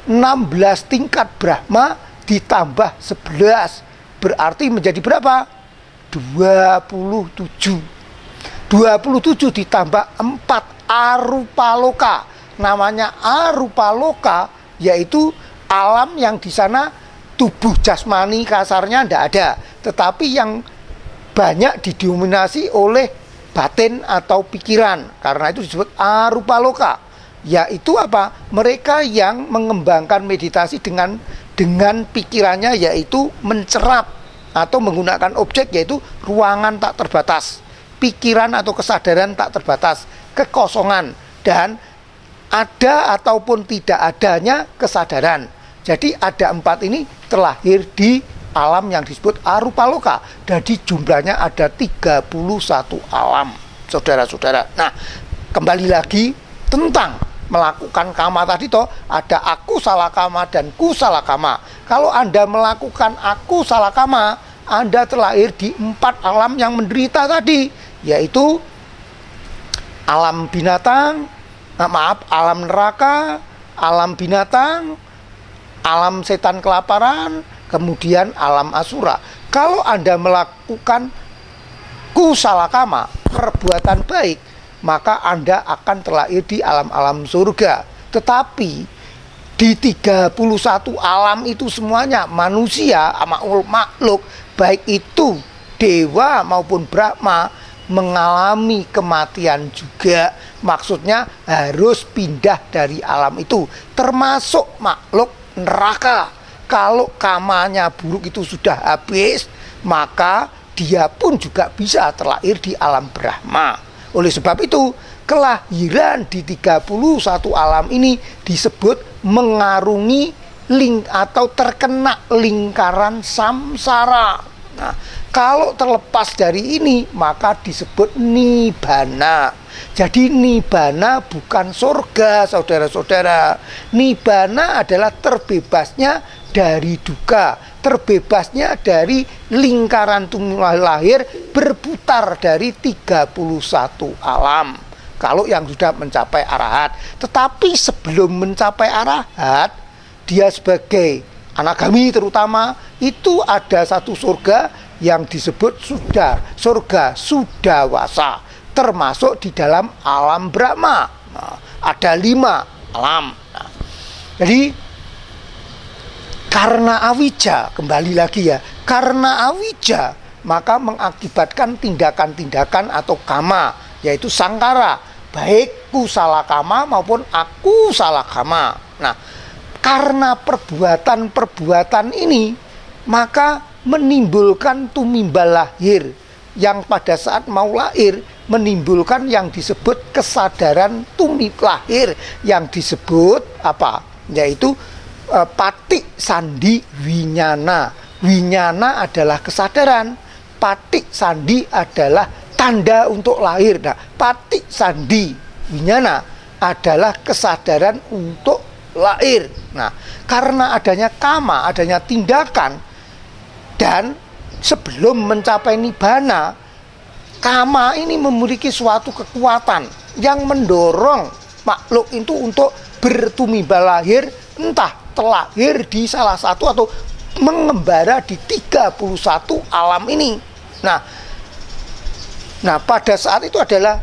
16 tingkat Brahma ditambah 11 berarti menjadi berapa? 27. 27 ditambah 4 arupa loka. Namanya arupa loka, yaitu alam yang di sana tubuh jasmani kasarnya tidak ada, tetapi yang banyak didominasi oleh batin atau pikiran. Karena itu disebut arupa loka. Yaitu apa? Mereka yang mengembangkan meditasi dengan pikirannya, yaitu mencerap atau menggunakan objek, yaitu ruangan tak terbatas, pikiran atau kesadaran tak terbatas, kekosongan, dan ada ataupun tidak adanya kesadaran. Jadi ada 4 ini terlahir di alam yang disebut arupa loka. Jadi jumlahnya ada 31 alam, saudara-saudara. Nah, kembali lagi tentang melakukan kama tadi toh, ada aku salah kama dan ku salah kama. Kalau Anda melakukan aku salah kama, Anda terlahir di 4 alam yang menderita tadi, yaitu alam binatang, alam neraka, alam binatang, alam setan kelaparan, kemudian alam asura. Kalau Anda melakukan kusala kama, perbuatan baik, maka Anda akan terlahir di alam-alam surga. Tetapi di 31 alam itu semuanya manusia, makhluk, baik itu dewa maupun Brahma, mengalami kematian juga. Maksudnya harus pindah dari alam itu, termasuk makhluk neraka. Kalau kamanya buruk itu sudah habis, maka dia pun juga bisa terlahir di alam Brahma. Oleh sebab itu, kelahiran di 31 alam ini disebut mengarungi atau terkena lingkaran samsara. Nah, kalau terlepas dari ini, maka disebut nibbana. Jadi nibbana bukan surga, saudara-saudara. Nibbana adalah terbebasnya dari duka, terbebasnya dari lingkaran tunggal lahir berputar dari 31 alam. Kalau yang sudah mencapai arahat. Tetapi sebelum mencapai arahat, dia sebagai anagami terutama, itu ada satu surga yang disebut surga Sudawasa, termasuk di dalam alam Brahma. Nah, ada 5 alam. Nah, jadi karena awija, kembali lagi ya, karena awija maka mengakibatkan tindakan-tindakan atau kama, yaitu sangkara, baik kusala kama maupun aku salah kama. Nah, karena perbuatan-perbuatan ini, maka menimbulkan tumimbal lahir, yang pada saat mau lahir menimbulkan yang disebut kesadaran tumimbal lahir, yang disebut apa? Yaitu patik sandi winyana. Winyana adalah kesadaran, patik sandi adalah tanda untuk lahir. Nah, patik sandi winyana adalah kesadaran untuk lahir. Nah, karena adanya kama, adanya tindakan, dan sebelum mencapai nibbana, kama ini memiliki suatu kekuatan yang mendorong makhluk itu untuk bertumimbal lahir, entah terlahir di salah satu atau mengembara di 31 alam ini. Nah, pada saat itu adalah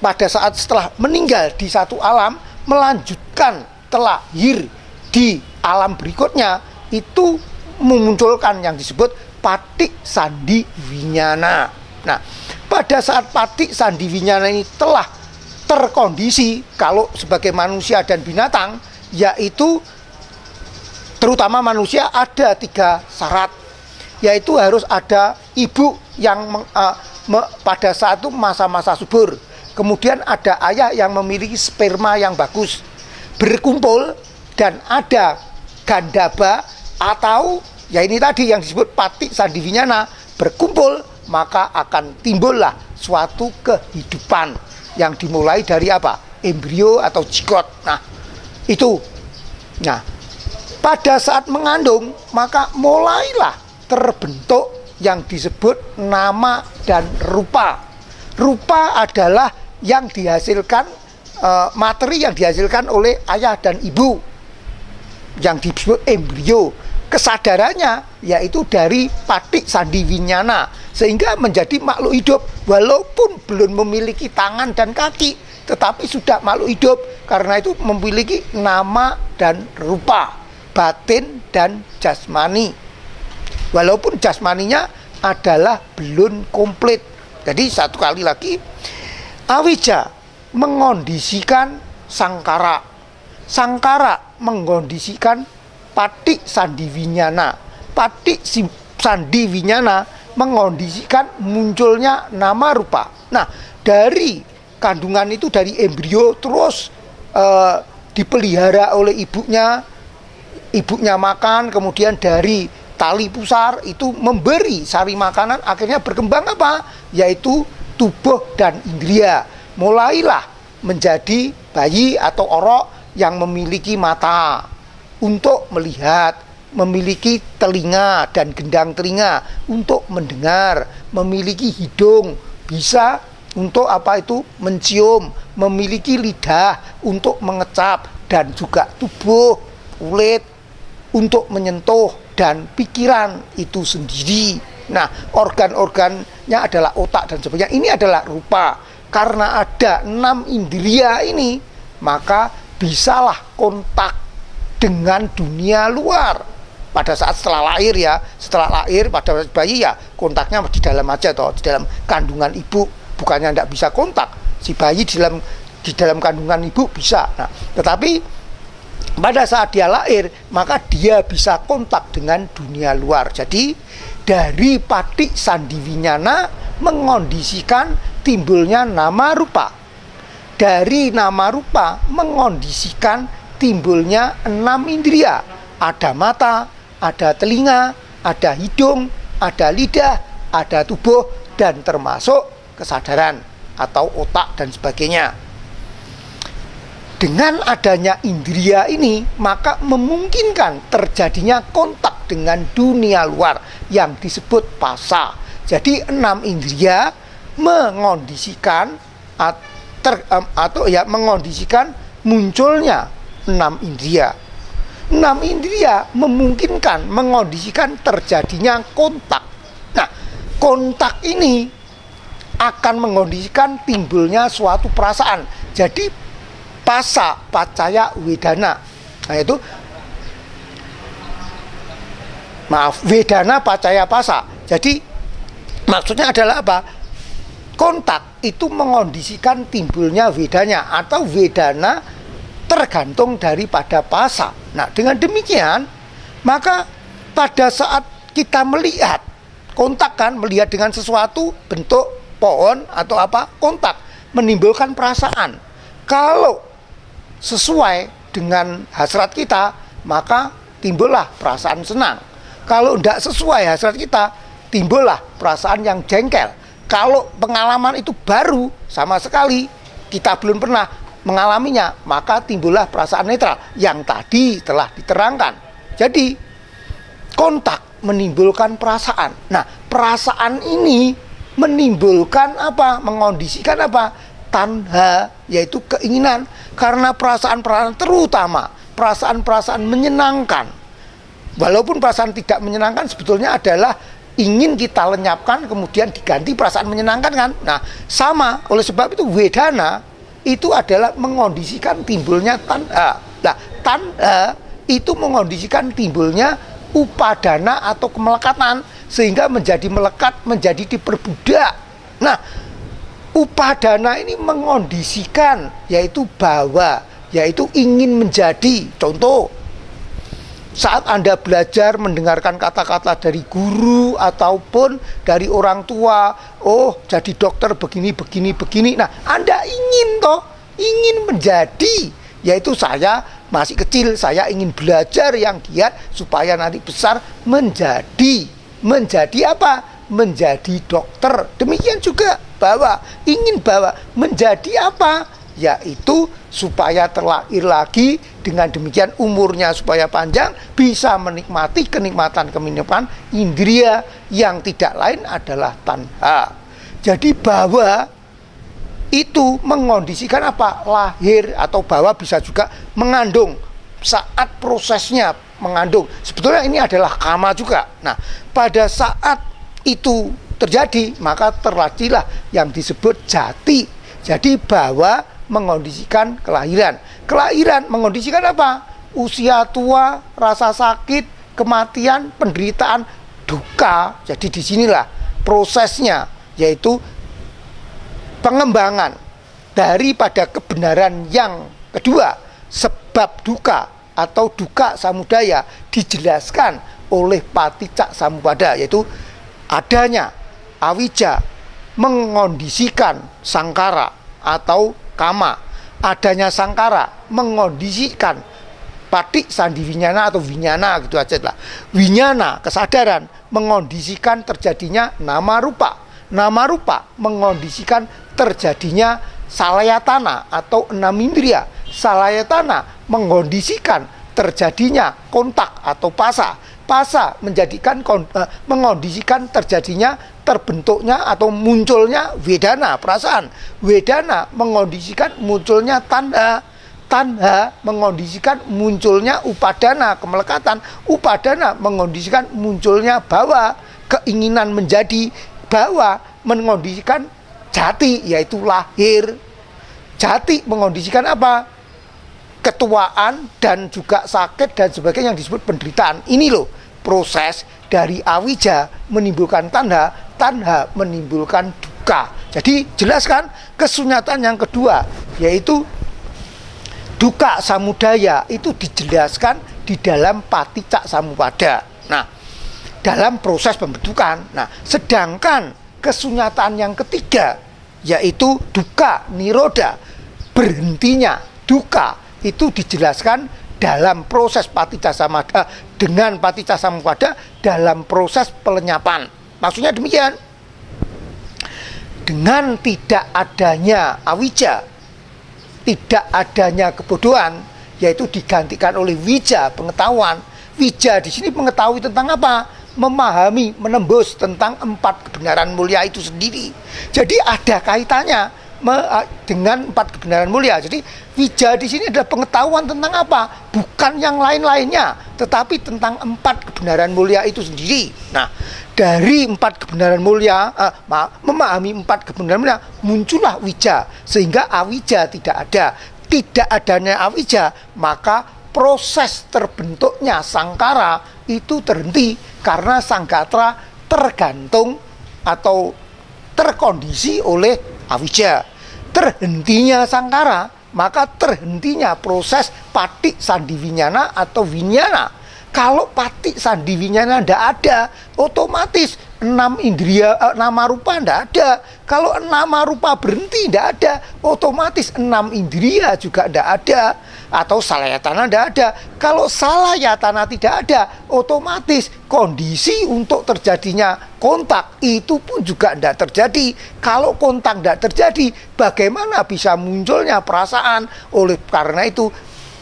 pada saat setelah meninggal di satu alam, melanjutkan terlahir di alam berikutnya, itu memunculkan yang disebut patik sandi winyana. Nah, pada saat patik sandi winyana ini telah terkondisi, kalau sebagai manusia dan binatang, yaitu terutama manusia ada 3 syarat, yaitu harus ada ibu yang pada saat itu masa-masa subur, kemudian ada ayah yang memiliki sperma yang bagus, berkumpul, dan ada gandaba atau ya ini tadi yang disebut pati sandiwinyana berkumpul, maka akan timbullah suatu kehidupan yang dimulai dari apa? Embrio atau zigot. Nah, itu. Nah, pada saat mengandung, maka mulailah terbentuk yang disebut nama dan rupa. Rupa adalah yang dihasilkan, materi yang dihasilkan oleh ayah dan ibu, yang disebut embrio. Kesadarannya yaitu dari patik sandiwinyana, sehingga menjadi makhluk hidup walaupun belum memiliki tangan dan kaki, tetapi sudah makhluk hidup karena itu memiliki nama dan rupa, batin dan jasmani, walaupun jasmaninya adalah belum komplit. Jadi satu kali lagi, awija mengondisikan sangkara, sangkara mengondisikan patik sandiwinyana, patik sandiwinyana mengondisikan munculnya nama rupa. Nah, dari kandungan itu, dari embrio terus dipelihara oleh ibunya, ibunya makan, kemudian dari tali pusar itu memberi sari makanan, akhirnya berkembang apa? Yaitu tubuh dan indria. Mulailah menjadi bayi atau orok yang memiliki mata untuk melihat, memiliki telinga dan gendang telinga untuk mendengar, memiliki hidung bisa untuk apa itu mencium, memiliki lidah untuk mengecap, dan juga tubuh, kulit untuk menyentuh, dan pikiran itu sendiri. Nah, organ-organnya adalah otak dan sebagainya. Ini adalah rupa. Karena ada 6 indria ini, maka bisalah kontak dengan dunia luar pada saat setelah lahir ya. Setelah lahir pada bayi ya kontaknya di dalam aja toh, di dalam kandungan ibu. Bukannya tidak bisa kontak, si bayi di dalam kandungan ibu bisa. Nah, tetapi pada saat dia lahir maka dia bisa kontak dengan dunia luar. Jadi dari patik sandiwinyana mengondisikan timbulnya nama rupa. Dari nama rupa mengondisikan timbulnya 6 indria. Ada mata, ada telinga, ada hidung, ada lidah, ada tubuh, dan termasuk kesadaran atau otak dan sebagainya. Dengan adanya indria ini, maka memungkinkan terjadinya kontak dengan dunia luar yang disebut pasa. Jadi 6 indria mengondisikan atau ya mengondisikan munculnya 6 indria. 6 indria memungkinkan, mengondisikan terjadinya kontak. Nah, kontak ini akan mengondisikan timbulnya suatu perasaan. Jadi pasa, pacaya, wedana. Nah itu, wedana, pacaya, pasa. Jadi maksudnya adalah apa? Kontak itu mengondisikan timbulnya wedanya, atau wedana tergantung daripada pasa. Nah, dengan demikian maka pada saat kita melihat kontak, kan melihat dengan sesuatu bentuk pohon atau apa, kontak menimbulkan perasaan. Kalau sesuai dengan hasrat kita, maka timbullah perasaan senang. Kalau tidak sesuai hasrat kita, timbullah perasaan yang jengkel. Kalau pengalaman itu baru sama sekali, kita belum pernah mengalaminya, maka timbullah perasaan netral yang tadi telah diterangkan. Jadi kontak menimbulkan perasaan. Nah, perasaan ini menimbulkan apa? Mengondisikan apa? Tanha, yaitu keinginan. Karena perasaan-perasaan, terutama perasaan-perasaan menyenangkan, walaupun perasaan tidak menyenangkan sebetulnya adalah ingin kita lenyapkan, kemudian diganti perasaan menyenangkan, kan. Nah, sama, oleh sebab itu wedana itu adalah mengondisikan timbulnya tanha. Nah, tanha itu mengondisikan timbulnya upadana atau kemelekatan, sehingga menjadi melekat, menjadi diperbudak. Nah, upadana ini mengondisikan, yaitu bahwa, yaitu ingin menjadi. Contoh, Saat Anda belajar mendengarkan kata-kata dari guru ataupun dari orang tua, oh jadi dokter begini, begini, begini. Nah, Anda ingin menjadi, yaitu saya masih kecil, saya ingin belajar yang giat supaya nanti besar menjadi apa? Menjadi dokter. Demikian juga ingin menjadi apa? Yaitu supaya terlahir lagi, dengan demikian umurnya supaya panjang, bisa menikmati kenikmatan indria yang tidak lain adalah tanha. Jadi bawa itu mengondisikan apa? Lahir, atau bawa bisa juga mengandung. Saat prosesnya mengandung, sebetulnya ini adalah kama juga. Nah, pada saat itu terjadi, maka terjadilah yang disebut jati. Jadi bawa mengondisikan kelahiran. Kelahiran mengondisikan apa? Usia tua, rasa sakit, kematian, penderitaan, duka. Jadi disinilah prosesnya, yaitu pengembangan daripada kebenaran yang kedua. Sebab duka atau duka samudaya dijelaskan oleh Paticca Samuppada, yaitu adanya awija mengondisikan sangkara atau kama. Adanya sangkara mengondisikan patik sandi winyana atau winyana, gitu aja lah. Winyana, kesadaran, mengondisikan terjadinya nama rupa. Nama rupa mengondisikan terjadinya salayatana atau 6 indria. Salayatana mengondisikan terjadinya kontak atau pasa. Pasa mengondisikan terjadinya, terbentuknya atau munculnya wedana, perasaan. Wedana mengondisikan munculnya tanda. Tanda mengondisikan munculnya upadana, kemelekatan. Upadana mengondisikan munculnya bawa, keinginan menjadi. Bawa mengondisikan jati, yaitu lahir. Jati mengondisikan apa? Ketuaan dan juga sakit dan sebagainya yang disebut penderitaan. Ini loh proses dari awija menimbulkan tanda, tanda menimbulkan duka. Jadi jelaskan kesunyatan yang kedua, yaitu duka samudaya, itu dijelaskan di dalam Paticca Samuppada. Nah, dalam proses pembentukan. Nah, sedangkan kesunyatan yang ketiga, yaitu duka niroda, berhentinya duka, itu dijelaskan dalam proses Paticca Samuppada dengan Paticca Samuppada dalam proses pelenyapan. Maksudnya demikian. Dengan tidak adanya awija, tidak adanya kebodohan, yaitu digantikan oleh wija, pengetahuan. Wija di sini mengetahui tentang apa? Memahami, menembus tentang 4 kebenaran mulia itu sendiri. Jadi ada kaitannya dengan 4 kebenaran mulia. Jadi wija di sini adalah pengetahuan tentang apa? Bukan yang lain-lainnya, tetapi tentang 4 kebenaran mulia itu sendiri. Nah, dari 4 kebenaran mulia, memahami 4 kebenaran mulia, muncullah wija, sehingga awija tidak ada. Tidak adanya awija, maka proses terbentuknya sangkara itu terhenti, karena sangkatra tergantung atau terkondisi oleh awija. Terhentinya sangkara, maka terhentinya proses patik sandi winyana atau winyana. Kalau patik sandi winyana tidak ada, otomatis 6 indria, nama rupa tidak ada. Kalau nama rupa berhenti tidak ada, otomatis 6 indria juga tidak ada. Atau salayatana tidak ada. Kalau salayatana tidak ada, otomatis kondisi untuk terjadinya kontak itu pun juga tidak terjadi. Kalau kontak tidak terjadi, bagaimana bisa munculnya perasaan? Oleh karena itu,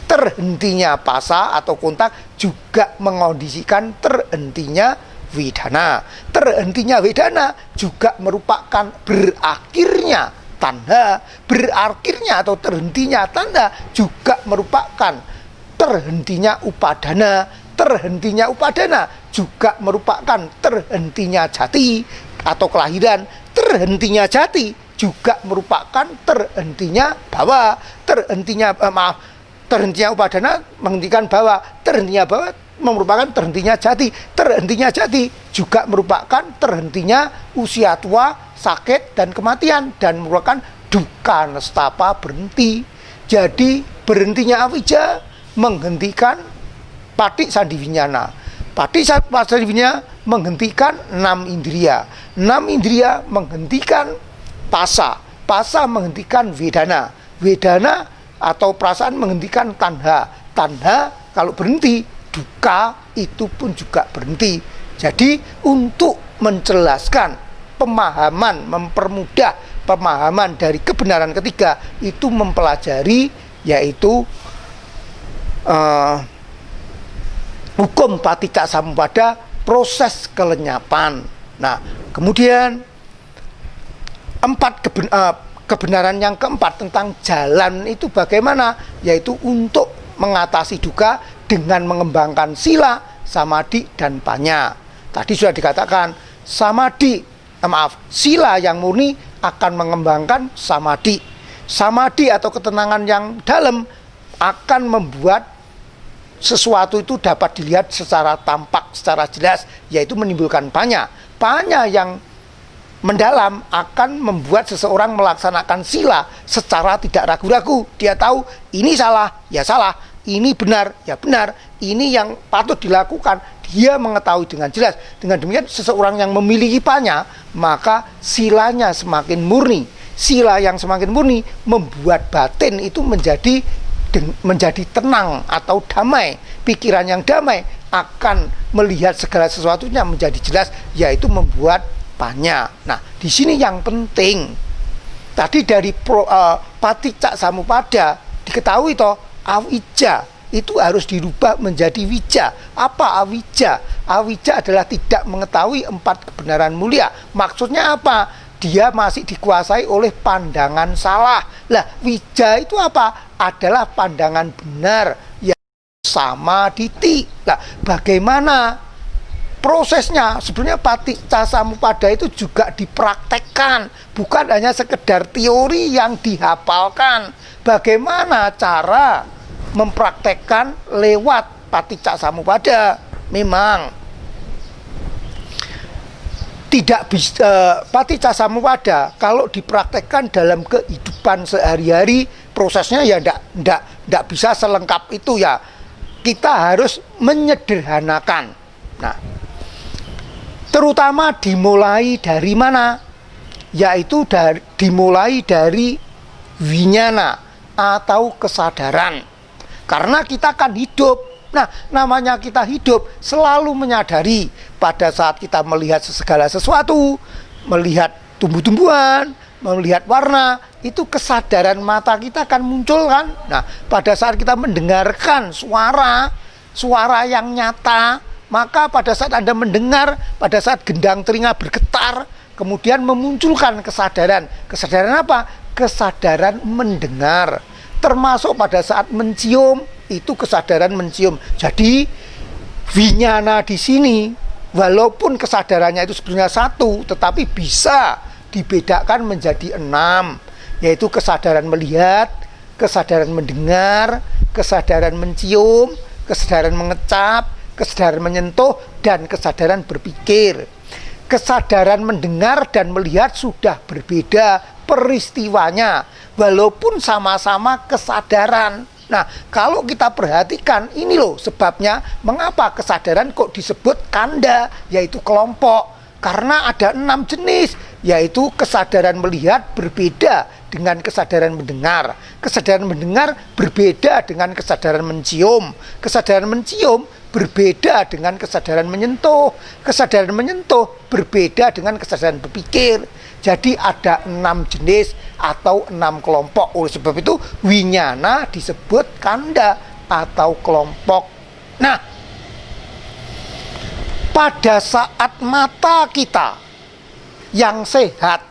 terhentinya pasa atau kontak juga mengondisikan terhentinya wedana. Terhentinya wedana juga merupakan berakhirnya tanda. Berakhirnya atau terhentinya tanda juga merupakan terhentinya upadana. Terhentinya upadana juga merupakan terhentinya jati atau kelahiran. Terhentinya jati juga merupakan terhentinya bawa. Terhentinya upadana menghentikan bawa. Terhentinya bawa merupakan terhentinya jati. Terhentinya jati juga merupakan terhentinya usia tua, sakit, dan kematian, dan merupakan duka nestapa berhenti. Jadi berhentinya awija menghentikan Patik Sandi Winyana. Patik Sandi Winyana menghentikan 6 indria. 6 indria menghentikan pasa. Pasa menghentikan wedana. Wedana atau perasaan menghentikan tanha. Tanha kalau berhenti, duka itu pun juga berhenti. Jadi untuk menjelaskan pemahaman, mempermudah pemahaman dari kebenaran ketiga, itu mempelajari yaitu hukum paticca samuppada, proses kelenyapan. Nah, kemudian kebenaran yang keempat tentang jalan itu bagaimana? Yaitu untuk mengatasi duka dengan mengembangkan sila, samadhi, dan panya. Tadi sudah dikatakan sila yang murni akan mengembangkan samadhi. Samadhi atau ketenangan yang dalam akan membuat sesuatu itu dapat dilihat secara tampak, secara jelas, yaitu menimbulkan panya. Panya yang mendalam akan membuat seseorang melaksanakan sila secara tidak ragu-ragu. Dia tahu ini salah, ya salah, ini benar, ya benar, ini yang patut dilakukan. Dia mengetahui dengan jelas. Dengan demikian seseorang yang memiliki panya, maka silanya semakin murni. Sila yang semakin murni membuat batin itu menjadi tenang atau damai. Pikiran yang damai akan melihat segala sesuatunya menjadi jelas, yaitu membuat panya. Nah, di sini yang penting tadi dari paticca samuppada diketahui toh, awija itu harus dirubah menjadi wija. Apa awija? Awija adalah tidak mengetahui 4 kebenaran mulia. Maksudnya apa? Dia masih dikuasai oleh pandangan salah. Lah, wija itu apa? Adalah pandangan benar, yang samaditi. Lah, bagaimana prosesnya? Sebenarnya paticca samuppada itu juga dipraktekkan, bukan hanya sekedar teori yang dihafalkan. Bagaimana cara mempraktekkan lewat paticca samuppada? Memang tidak bisa paticca samuppada kalau dipraktekkan dalam kehidupan sehari-hari, prosesnya ya tidak bisa selengkap itu ya. Kita harus menyederhanakan. Nah, terutama dimulai dari mana? Yaitu dimulai dari winyana atau kesadaran. Karena kita kan hidup. Nah, namanya kita hidup selalu menyadari pada saat kita melihat segala sesuatu, melihat tumbuh-tumbuhan, melihat warna, itu kesadaran mata kita akan muncul kan. Nah, pada saat kita mendengarkan suara yang nyata, maka pada saat Anda mendengar, pada saat gendang telinga bergetar, kemudian memunculkan kesadaran. Kesadaran apa? Kesadaran mendengar. Termasuk pada saat mencium, itu kesadaran mencium. Jadi winyana di sini, walaupun kesadarannya itu sebenarnya 1, tetapi bisa dibedakan menjadi 6, yaitu kesadaran melihat, kesadaran mendengar, kesadaran mencium, kesadaran mengecap, kesadaran menyentuh, dan kesadaran berpikir. Kesadaran mendengar dan melihat sudah berbeda peristiwanya, walaupun sama-sama kesadaran. Nah, kalau kita perhatikan, ini loh sebabnya mengapa kesadaran kok disebut kanda, yaitu kelompok. Karena ada 6 jenis, yaitu kesadaran melihat berbeda dengan kesadaran mendengar. Kesadaran mendengar berbeda dengan kesadaran mencium. Kesadaran mencium berbeda dengan kesadaran menyentuh. Kesadaran menyentuh berbeda dengan kesadaran berpikir. Jadi ada 6 jenis atau 6 kelompok. Oleh sebab itu winyana disebut kanda atau kelompok. Nah, pada saat mata kita yang sehat,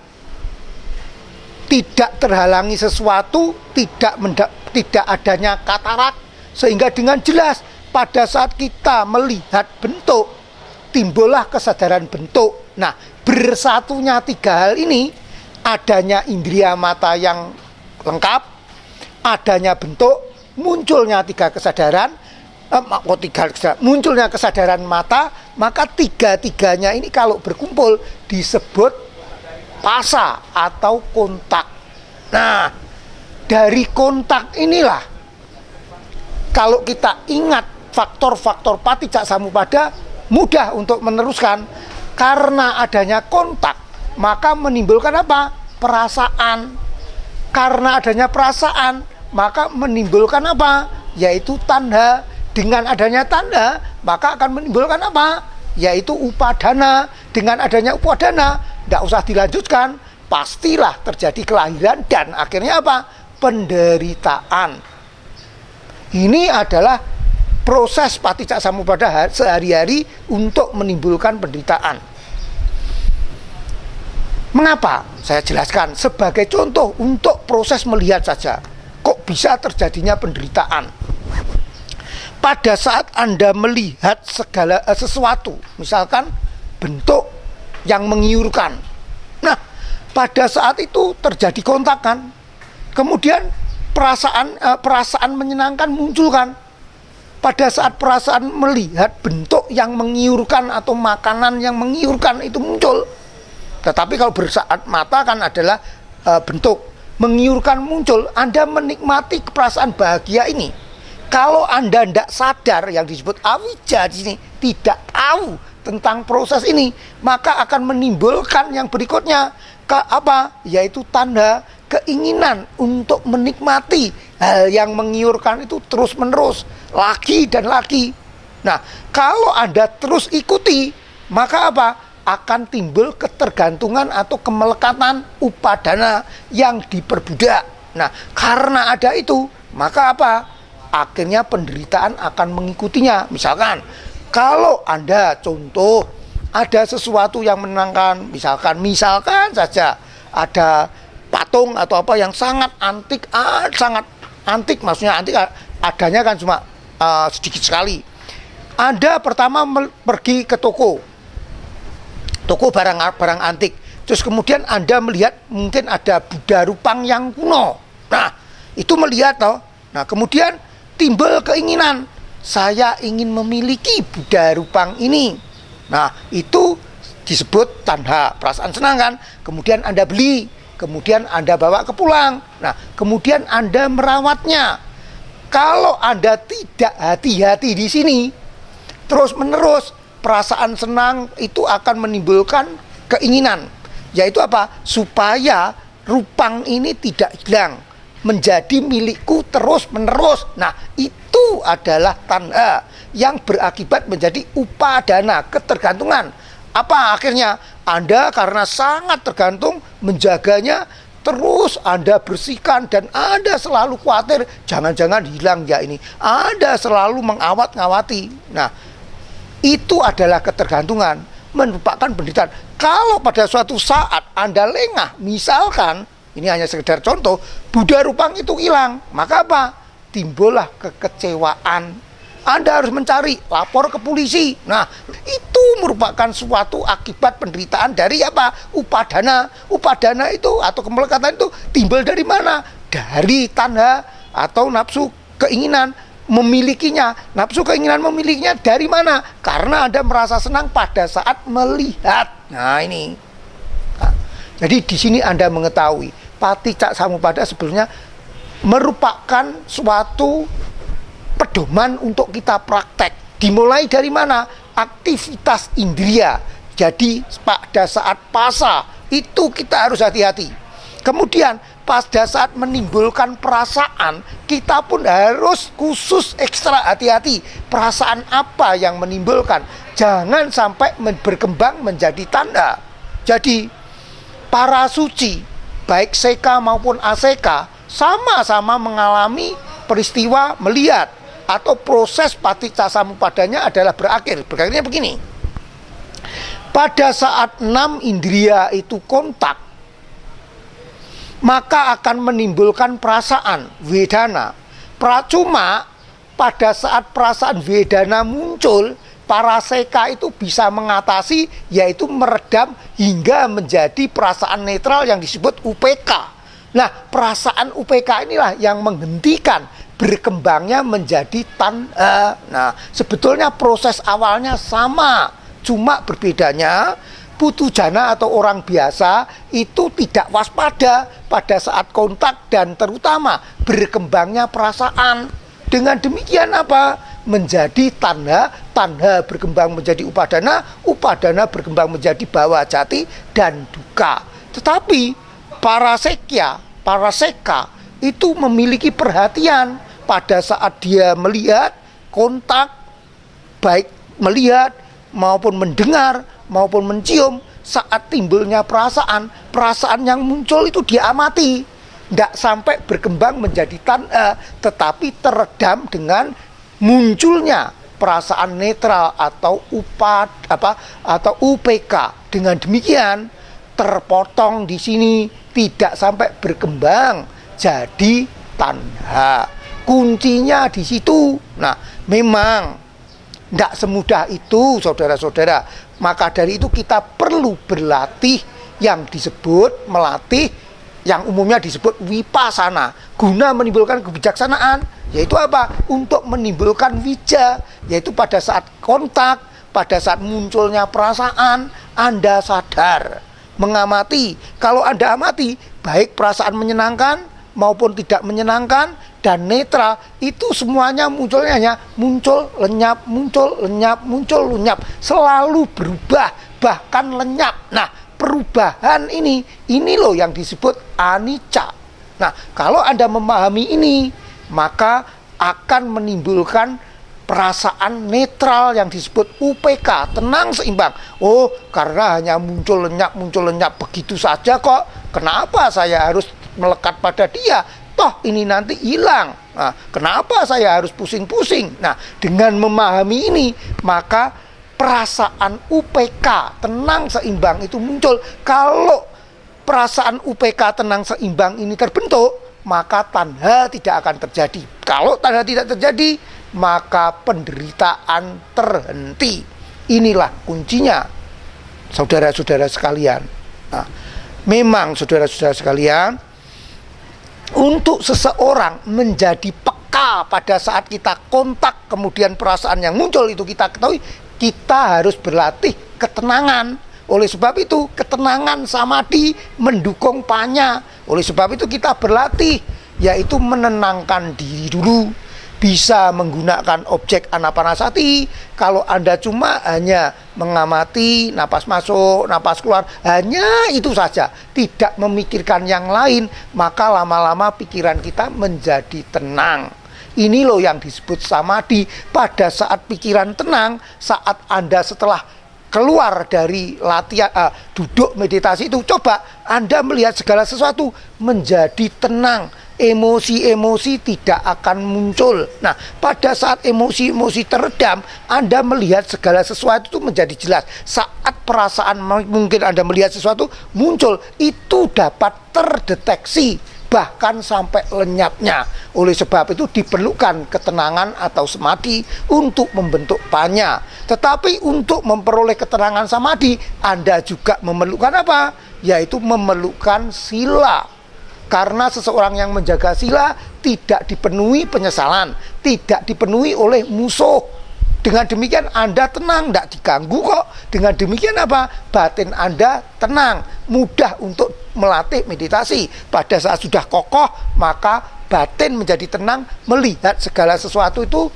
tidak terhalangi sesuatu, tidak adanya katarak, sehingga dengan jelas pada saat kita melihat bentuk, timbullah kesadaran bentuk. Nah, bersatunya 3 hal ini, adanya indria mata yang lengkap, adanya bentuk, munculnya 3 kesadaran, munculnya kesadaran mata, maka 3-tiganya ini kalau berkumpul disebut pasa atau kontak. Nah, dari kontak inilah kalau kita ingat faktor-faktor paticca samuppada mudah untuk meneruskan. Karena adanya kontak, maka menimbulkan apa? Perasaan. Karena adanya perasaan, maka menimbulkan apa? Yaitu tanda. Dengan adanya tanda, maka akan menimbulkan apa? Yaitu upadana. Dengan adanya upadana, tidak usah dilanjutkan, pastilah terjadi kelahiran dan akhirnya apa? Penderitaan. Ini adalah proses paticca samuppada sehari-hari untuk menimbulkan penderitaan. Mengapa? Saya jelaskan sebagai contoh untuk proses melihat saja. Kok bisa terjadinya penderitaan? Pada saat Anda melihat segala sesuatu, misalkan bentuk yang menggiurkan. Nah, pada saat itu terjadi kontakan. Kemudian perasaan menyenangkan muncul kan. Pada saat perasaan melihat bentuk yang menggiurkan atau makanan yang menggiurkan itu muncul. Tetapi kalau bersaat mata kan adalah bentuk menggiurkan muncul. Anda menikmati perasaan bahagia ini. Kalau Anda tidak sadar, yang disebut awija di sini, tidak tahu tentang proses ini, maka akan menimbulkan yang berikutnya. Apa? Yaitu tanda keinginan untuk menikmati hal yang menggiurkan itu terus-menerus, lagi dan lagi. Nah, kalau Anda terus ikuti, maka apa? Akan timbul ketergantungan atau kemelekatan upadana yang diperbudak. Nah, karena ada itu, maka apa? Akhirnya penderitaan akan mengikutinya. Misalkan, kalau Anda contoh ada sesuatu yang menyenangkan, misalkan saja ada patung atau apa yang sangat antik, maksudnya antik adanya kan cuma sedikit sekali. Anda pertama pergi ke toko barang antik, terus kemudian Anda melihat mungkin ada Buddha Rupang yang kuno. Nah, itu melihat toh. Nah, kemudian timbul keinginan, saya ingin memiliki Buddha Rupang ini. Nah, itu disebut tanda perasaan senang kan. Kemudian Anda beli, kemudian Anda bawa ke pulang. Nah, kemudian Anda merawatnya. Kalau Anda tidak hati-hati di sini, terus menerus perasaan senang itu akan menimbulkan keinginan, yaitu apa? Supaya rupang ini tidak hilang, menjadi milikku terus menerus. Nah, itu adalah tanda yang berakibat menjadi upadana, ketergantungan. Apa akhirnya? Anda karena sangat tergantung, menjaganya, terus Anda bersihkan, dan Anda selalu khawatir jangan-jangan hilang ya ini. Anda selalu mengawat-ngawati. Nah, itu adalah ketergantungan, merupakan penderitaan. Kalau pada suatu saat Anda lengah, misalkan, ini hanya sekedar contoh, Buddha Rupang itu hilang, maka apa? Timbullah kekecewaan. Anda harus mencari, lapor ke polisi. Nah, itu merupakan suatu akibat penderitaan dari apa? Upadana. Upadana itu atau kemelekatan itu timbul dari mana? Dari tanda atau nafsu keinginan memilikinya. Nafsu keinginan memilikinya dari mana? Karena Anda merasa senang pada saat melihat. Nah, ini. Nah, jadi di sini Anda mengetahui paticca samuppada sebenarnya merupakan suatu pedoman untuk kita praktek. Dimulai dari mana? Aktivitas indria. Jadi pada saat pasa itu kita harus hati-hati. Kemudian pada saat menimbulkan perasaan, kita pun harus khusus ekstra hati-hati. Perasaan apa yang menimbulkan? Jangan sampai berkembang menjadi tanda. Jadi para suci, baik seka maupun aseka, sama-sama mengalami peristiwa melihat atau proses paticca samupadanya adalah berakhir. Berakhirnya begini. Pada saat 6 indria itu kontak, maka akan menimbulkan perasaan wedana. Cuma pada saat perasaan wedana muncul, para seka itu bisa mengatasi, yaitu meredam hingga menjadi perasaan netral yang disebut UPK. Nah, perasaan UPK inilah yang menghentikan berkembangnya menjadi tanda. Nah, sebetulnya proses awalnya sama, cuma berbedanya putu jana atau orang biasa itu tidak waspada pada saat kontak dan terutama berkembangnya perasaan. Dengan demikian apa? menjadi tanha, tanha berkembang menjadi upadana, upadana berkembang menjadi bawa jati dan duka. Tetapi para sekya, para seka itu memiliki perhatian pada saat dia melihat kontak, baik melihat maupun mendengar maupun mencium. Saat timbulnya perasaan, perasaan yang muncul itu dia amati, tidak sampai berkembang menjadi tanha, tetapi teredam dengan munculnya perasaan netral atau atau UPK. Dengan demikian terpotong di sini, tidak sampai berkembang jadi tanha. Kuncinya di situ. Nah, memang tidak semudah itu, saudara-saudara. Maka dari itu kita perlu berlatih yang disebut melatih, yang umumnya disebut wipasana, guna menimbulkan kebijaksanaan. Yaitu apa? Untuk menimbulkan wija, yaitu pada saat kontak, pada saat munculnya perasaan, Anda sadar, mengamati. Kalau Anda amati, baik perasaan menyenangkan maupun tidak menyenangkan dan netral, itu semuanya munculnya hanya muncul lenyap, muncul lenyap, muncul lenyap, selalu berubah, bahkan lenyap. Nah, perubahan ini loh yang disebut anicca. Nah, kalau Anda memahami ini, maka akan menimbulkan perasaan netral yang disebut UPK, tenang seimbang. Oh, karena hanya muncul lenyap begitu saja kok. Kenapa saya harus melekat pada dia? Toh ini nanti hilang. Nah, kenapa saya harus pusing-pusing? Nah, dengan memahami ini, maka perasaan UPK tenang seimbang itu muncul. Kalau perasaan UPK tenang seimbang ini terbentuk, maka tanha tidak akan terjadi. Kalau tanha tidak terjadi, maka penderitaan terhenti. Inilah kuncinya, saudara-saudara sekalian. Nah, memang saudara-saudara sekalian, untuk seseorang menjadi peka pada saat kita kontak, kemudian perasaan yang muncul itu kita ketahui, kita harus berlatih ketenangan. Oleh sebab itu, ketenangan samadhi mendukung panya. Oleh sebab itu kita berlatih, yaitu menenangkan diri dulu. Bisa menggunakan objek anapanasati. Kalau Anda cuma hanya mengamati napas masuk, napas keluar, hanya itu saja, tidak memikirkan yang lain, maka lama-lama pikiran kita menjadi tenang. Ini loh yang disebut samadhi. Pada saat pikiran tenang, saat Anda setelah keluar dari latihan duduk meditasi itu, coba Anda melihat segala sesuatu menjadi tenang. Emosi-emosi tidak akan muncul. Nah, pada saat emosi-emosi teredam, Anda melihat segala sesuatu itu menjadi jelas. Saat perasaan mungkin Anda melihat sesuatu muncul, itu dapat terdeteksi, bahkan sampai lenyapnya. Oleh sebab itu diperlukan ketenangan atau samadhi untuk membentuk panya. Tetapi untuk memperoleh ketenangan samadhi, Anda juga memerlukan apa? Yaitu memerlukan sila. Karena seseorang yang menjaga sila tidak dipenuhi penyesalan, tidak dipenuhi oleh musuh. Dengan demikian Anda tenang, tidak diganggu kok. Dengan demikian apa? Batin Anda tenang, mudah untuk melatih meditasi. Pada saat sudah kokoh, maka batin menjadi tenang, melihat segala sesuatu itu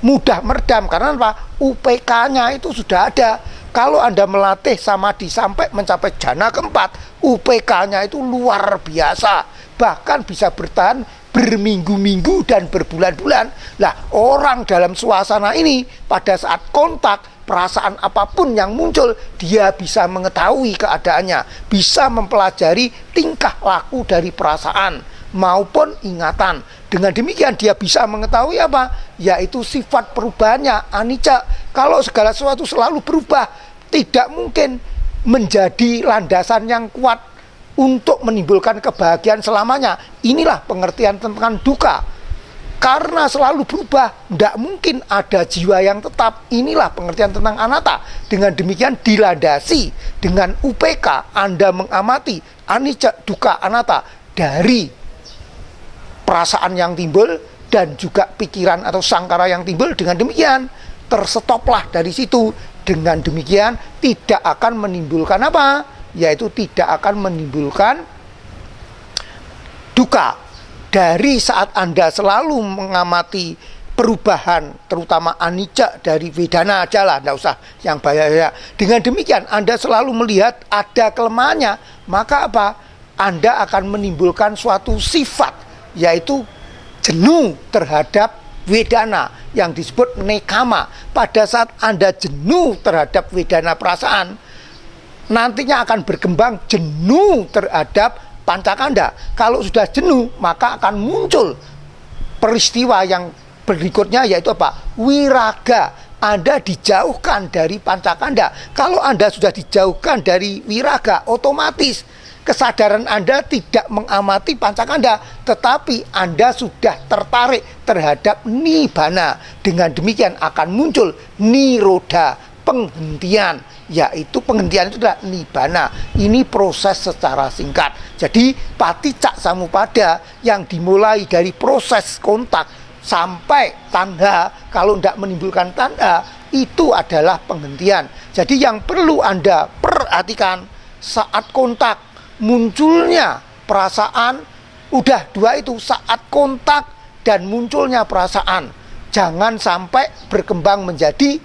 mudah meredam. Karena apa? UPK-nya itu sudah ada. Kalau Anda melatih samadhi sampai mencapai jana keempat, UPK-nya itu luar biasa. Bahkan bisa bertahan berminggu-minggu dan berbulan-bulan. Lah, orang dalam suasana ini pada saat kontak, perasaan apapun yang muncul, dia bisa mengetahui keadaannya, bisa mempelajari tingkah laku dari perasaan maupun ingatan. Dengan demikian dia bisa mengetahui apa? Yaitu sifat perubahannya, anicca. Kalau segala sesuatu selalu berubah, tidak mungkin menjadi landasan yang kuat untuk menimbulkan kebahagiaan selamanya. Inilah pengertian tentang duka. Karena selalu berubah, tidak mungkin ada jiwa yang tetap. Inilah pengertian tentang anatta. Dengan demikian dilandasi dengan UPK, Anda mengamati anicca, duka, anatta dari perasaan yang timbul dan juga pikiran atau sangkara yang timbul. Dengan demikian terstoplah dari situ. Dengan demikian tidak akan menimbulkan apa? Yaitu tidak akan menimbulkan duka. Dari saat Anda selalu mengamati perubahan terutama anicca dari Vedana aja lah, tidak usah yang bahaya. Dengan demikian Anda selalu melihat ada kelemahannya, maka apa? Anda akan menimbulkan suatu sifat, yaitu jenuh terhadap Vedana yang disebut nekama. Pada saat Anda jenuh terhadap Vedana perasaan, nantinya akan berkembang jenuh terhadap pancakanda. Kalau sudah jenuh, maka akan muncul peristiwa yang berikutnya, yaitu apa? Wiraga. Anda dijauhkan dari pancakanda. Kalau Anda sudah dijauhkan dari wiraga, otomatis kesadaran Anda tidak mengamati pancakanda, tetapi Anda sudah tertarik terhadap nibbana. Dengan demikian akan muncul nirodha, penghentian, yaitu penghentian itu adalah nibbana. Ini proses secara singkat. Jadi paticca samuppada yang dimulai dari proses kontak sampai tanha, kalau tidak menimbulkan tanha, itu adalah penghentian. Jadi yang perlu Anda perhatikan saat kontak munculnya perasaan, udah dua itu, saat kontak dan munculnya perasaan. Jangan sampai berkembang menjadi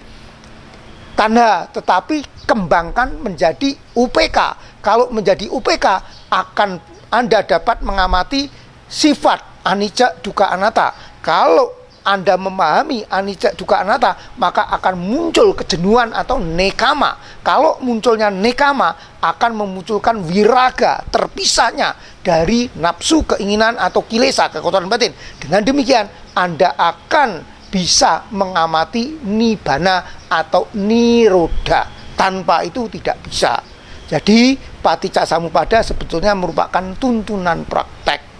tanha, tetapi kembangkan menjadi UPK. Kalau menjadi UPK, akan Anda dapat mengamati sifat anicca dukkha anatta. Kalau Anda memahami anicca dukkha anatta, maka akan muncul kejenuhan atau nekama. Kalau munculnya nekama, akan memunculkan wiraga, terpisahnya dari nafsu, keinginan atau kilesa, kekotoran batin. Dengan demikian Anda akan bisa mengamati nibbana atau nirodha. Tanpa itu tidak bisa. Jadi paticca samuppada sebetulnya merupakan tuntunan praktek.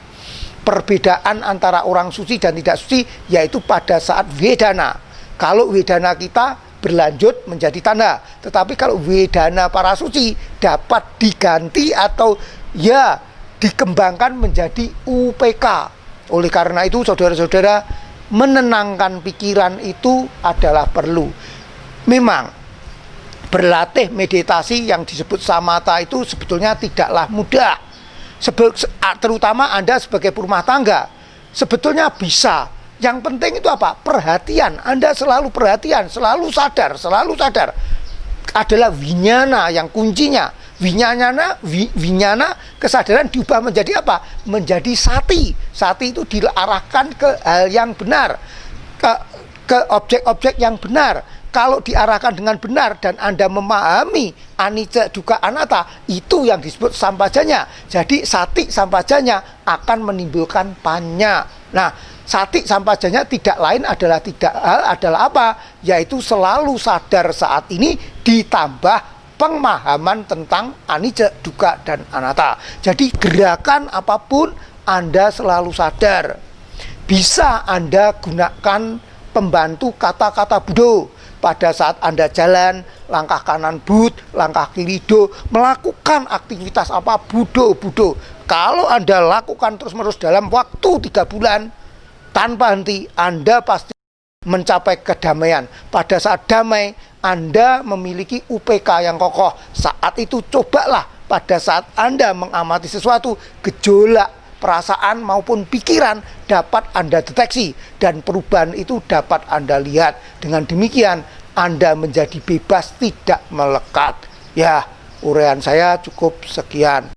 Perbedaan antara orang suci dan tidak suci yaitu pada saat Vedana. Kalau Vedana kita berlanjut menjadi tanha, tetapi kalau Vedana para suci dapat diganti atau ya dikembangkan menjadi UPK. Oleh karena itu saudara-saudara, menenangkan pikiran itu adalah perlu. Memang berlatih meditasi yang disebut samatha itu sebetulnya tidaklah mudah. Terutama Anda sebagai rumah tangga, sebetulnya bisa. Yang penting itu apa? Perhatian. Anda selalu perhatian, selalu sadar adalah winyana yang kuncinya. Winyana kesadaran diubah menjadi apa? Menjadi sati. Sati itu diarahkan ke hal yang benar, ke objek-objek yang benar. Kalau diarahkan dengan benar dan Anda memahami anicca dukkha anatta, itu yang disebut sampajanya. Jadi sati sampajanya akan menimbulkan panya. Nah, sati sampajanya tidak lain adalah apa? Yaitu selalu sadar saat ini ditambah pemahaman tentang anicca dukkha dan anatta. Jadi gerakan apapun Anda selalu sadar. Bisa Anda gunakan pembantu kata-kata Buddha. Pada saat Anda jalan, langkah kanan bud, langkah kiri do, melakukan aktivitas apa? Budo. Kalau Anda lakukan terus-menerus dalam waktu 3 bulan, tanpa henti, Anda pasti mencapai kedamaian. Pada saat damai, Anda memiliki UPK yang kokoh. Saat itu cobalah pada saat Anda mengamati sesuatu, gejolak perasaan maupun pikiran dapat Anda deteksi dan perubahan itu dapat Anda lihat. Dengan demikian Anda menjadi bebas, tidak melekat. Ya, uraian saya cukup sekian.